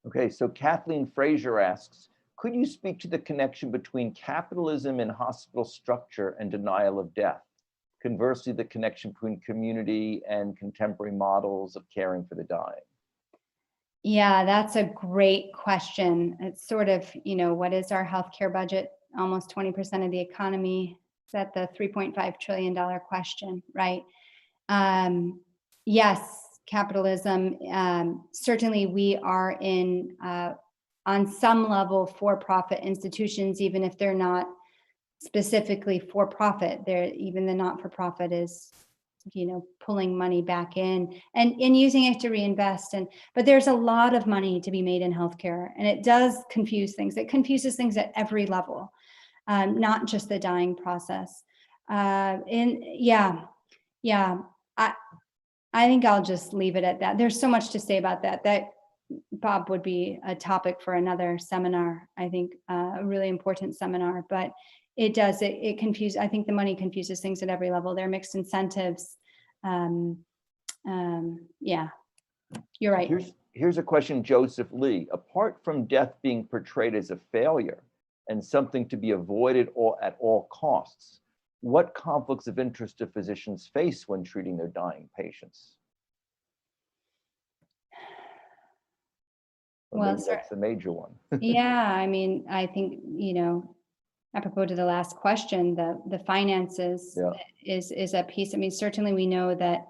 Okay, so Kathleen Fraser asks, could you speak to the connection between capitalism and hospital structure and denial of death? Conversely, the connection between community and contemporary models of caring for the dying? Yeah, that's a great question. It's sort of, you know, what is our healthcare budget? Almost 20% of the economy. Is that the $3.5 trillion question, right? Yes, capitalism. Certainly we are in, on some level, for-profit institutions, even if they're not specifically for profit. They're, even the not-for-profit is, you know, pulling money back in and using it to reinvest. But there's a lot of money to be made in healthcare, and it does confuse things. It confuses things at every level, not just the dying process. I think I'll just leave it at that. There's so much to say about that. That, Bob, would be a topic for another seminar. I think a really important seminar, but it confuses. I think the money confuses things at every level. There are mixed incentives. Yeah, you're right. Here's a question, Joseph Lee. Apart from death being portrayed as a failure and something to be avoided at all costs, what conflicts of interest do physicians face when treating their dying patients? Well, that's the major one. Yeah, I mean, I think, you know, apropos to the last question, the finances is a piece. I mean, certainly we know that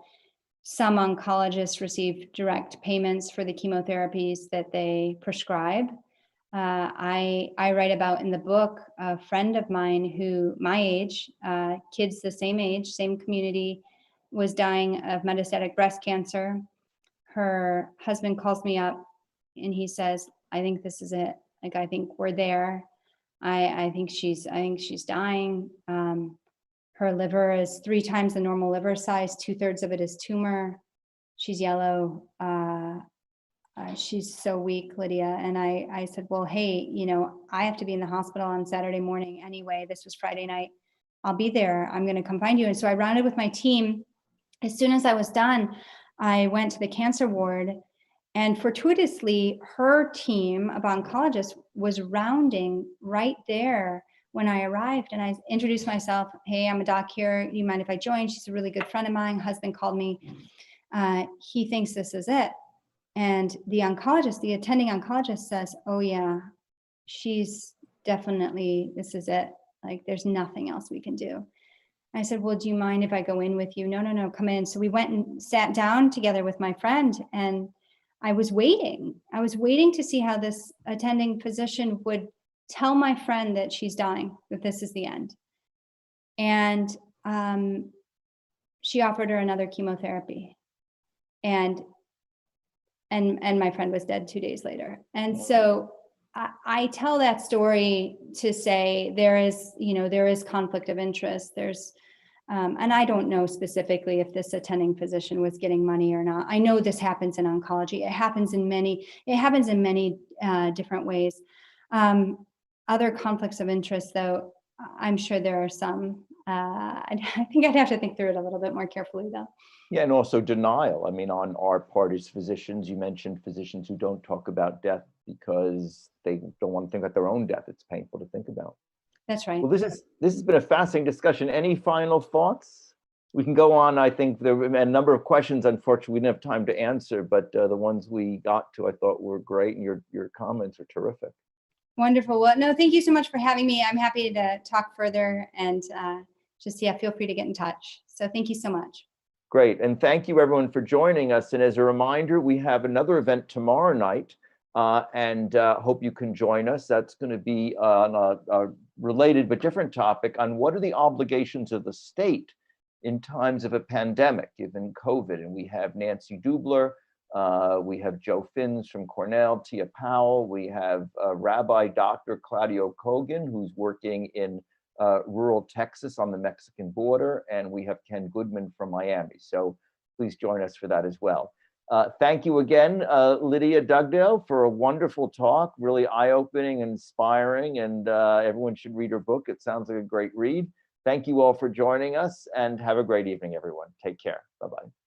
some oncologists receive direct payments for the chemotherapies that they prescribe. I write about in the book a friend of mine who, my age, kids the same age, same community, was dying of metastatic breast cancer. Her husband calls me up and he says, I think this is it. Like, I think we're there. I think she's dying. Her liver is 3 times the normal liver size. 2/3 of it is tumor. She's yellow. She's so weak, Lydia. And I said, well, hey, you know, I have to be in the hospital on Saturday morning anyway. This was Friday night. I'll be there. I'm going to come find you. And so I rounded with my team. As soon as I was done, I went to the cancer ward, and fortuitously, her team of oncologists was rounding right there when I arrived. And I introduced myself. Hey, I'm a doc here. You mind if I join? She's a really good friend of mine. Husband called me. He thinks this is it. And the oncologist, the attending oncologist says, oh yeah, she's definitely, this is it. Like, there's nothing else we can do. I said, well, do you mind if I go in with you? No, come in. So we went and sat down together with my friend, and I was waiting. I was waiting to see how this attending physician would tell my friend that she's dying, that this is the end. And she offered her another chemotherapy. And my friend was dead 2 days later. And so I tell that story to say there is conflict of interest. There's, and I don't know specifically if this attending physician was getting money or not. I know this happens in oncology. It happens in many different ways. Other conflicts of interest, though, I'm sure there are some. I think I'd have to think through it a little bit more carefully, though. Yeah, and also denial. I mean, on our part as physicians, you mentioned physicians who don't talk about death because they don't want to think about their own death. It's painful to think about. That's right. Well, this has been a fascinating discussion. Any final thoughts? We can go on. I think there were a number of questions, unfortunately, we didn't have time to answer, but the ones we got to, I thought were great, and your comments are terrific. Wonderful. Well, no, thank you so much for having me. I'm happy to talk further, and just, yeah, feel free to get in touch. So thank you so much. Great. And thank you, everyone, for joining us. And as a reminder, we have another event tomorrow night, and hope you can join us. That's going to be on a related but different topic on what are the obligations of the state in times of a pandemic, given COVID. And we have Nancy Dubler, We have Joe Finns from Cornell, Tia Powell. We have Rabbi Dr. Claudio Kogan, who's working in rural Texas on the Mexican border. And we have Ken Goodman from Miami. So please join us for that as well. Thank you again, Lydia Dugdale, for a wonderful talk, really eye-opening and inspiring, and everyone should read her book. It sounds like a great read. Thank you all for joining us, and have a great evening, everyone. Take care. Bye-bye.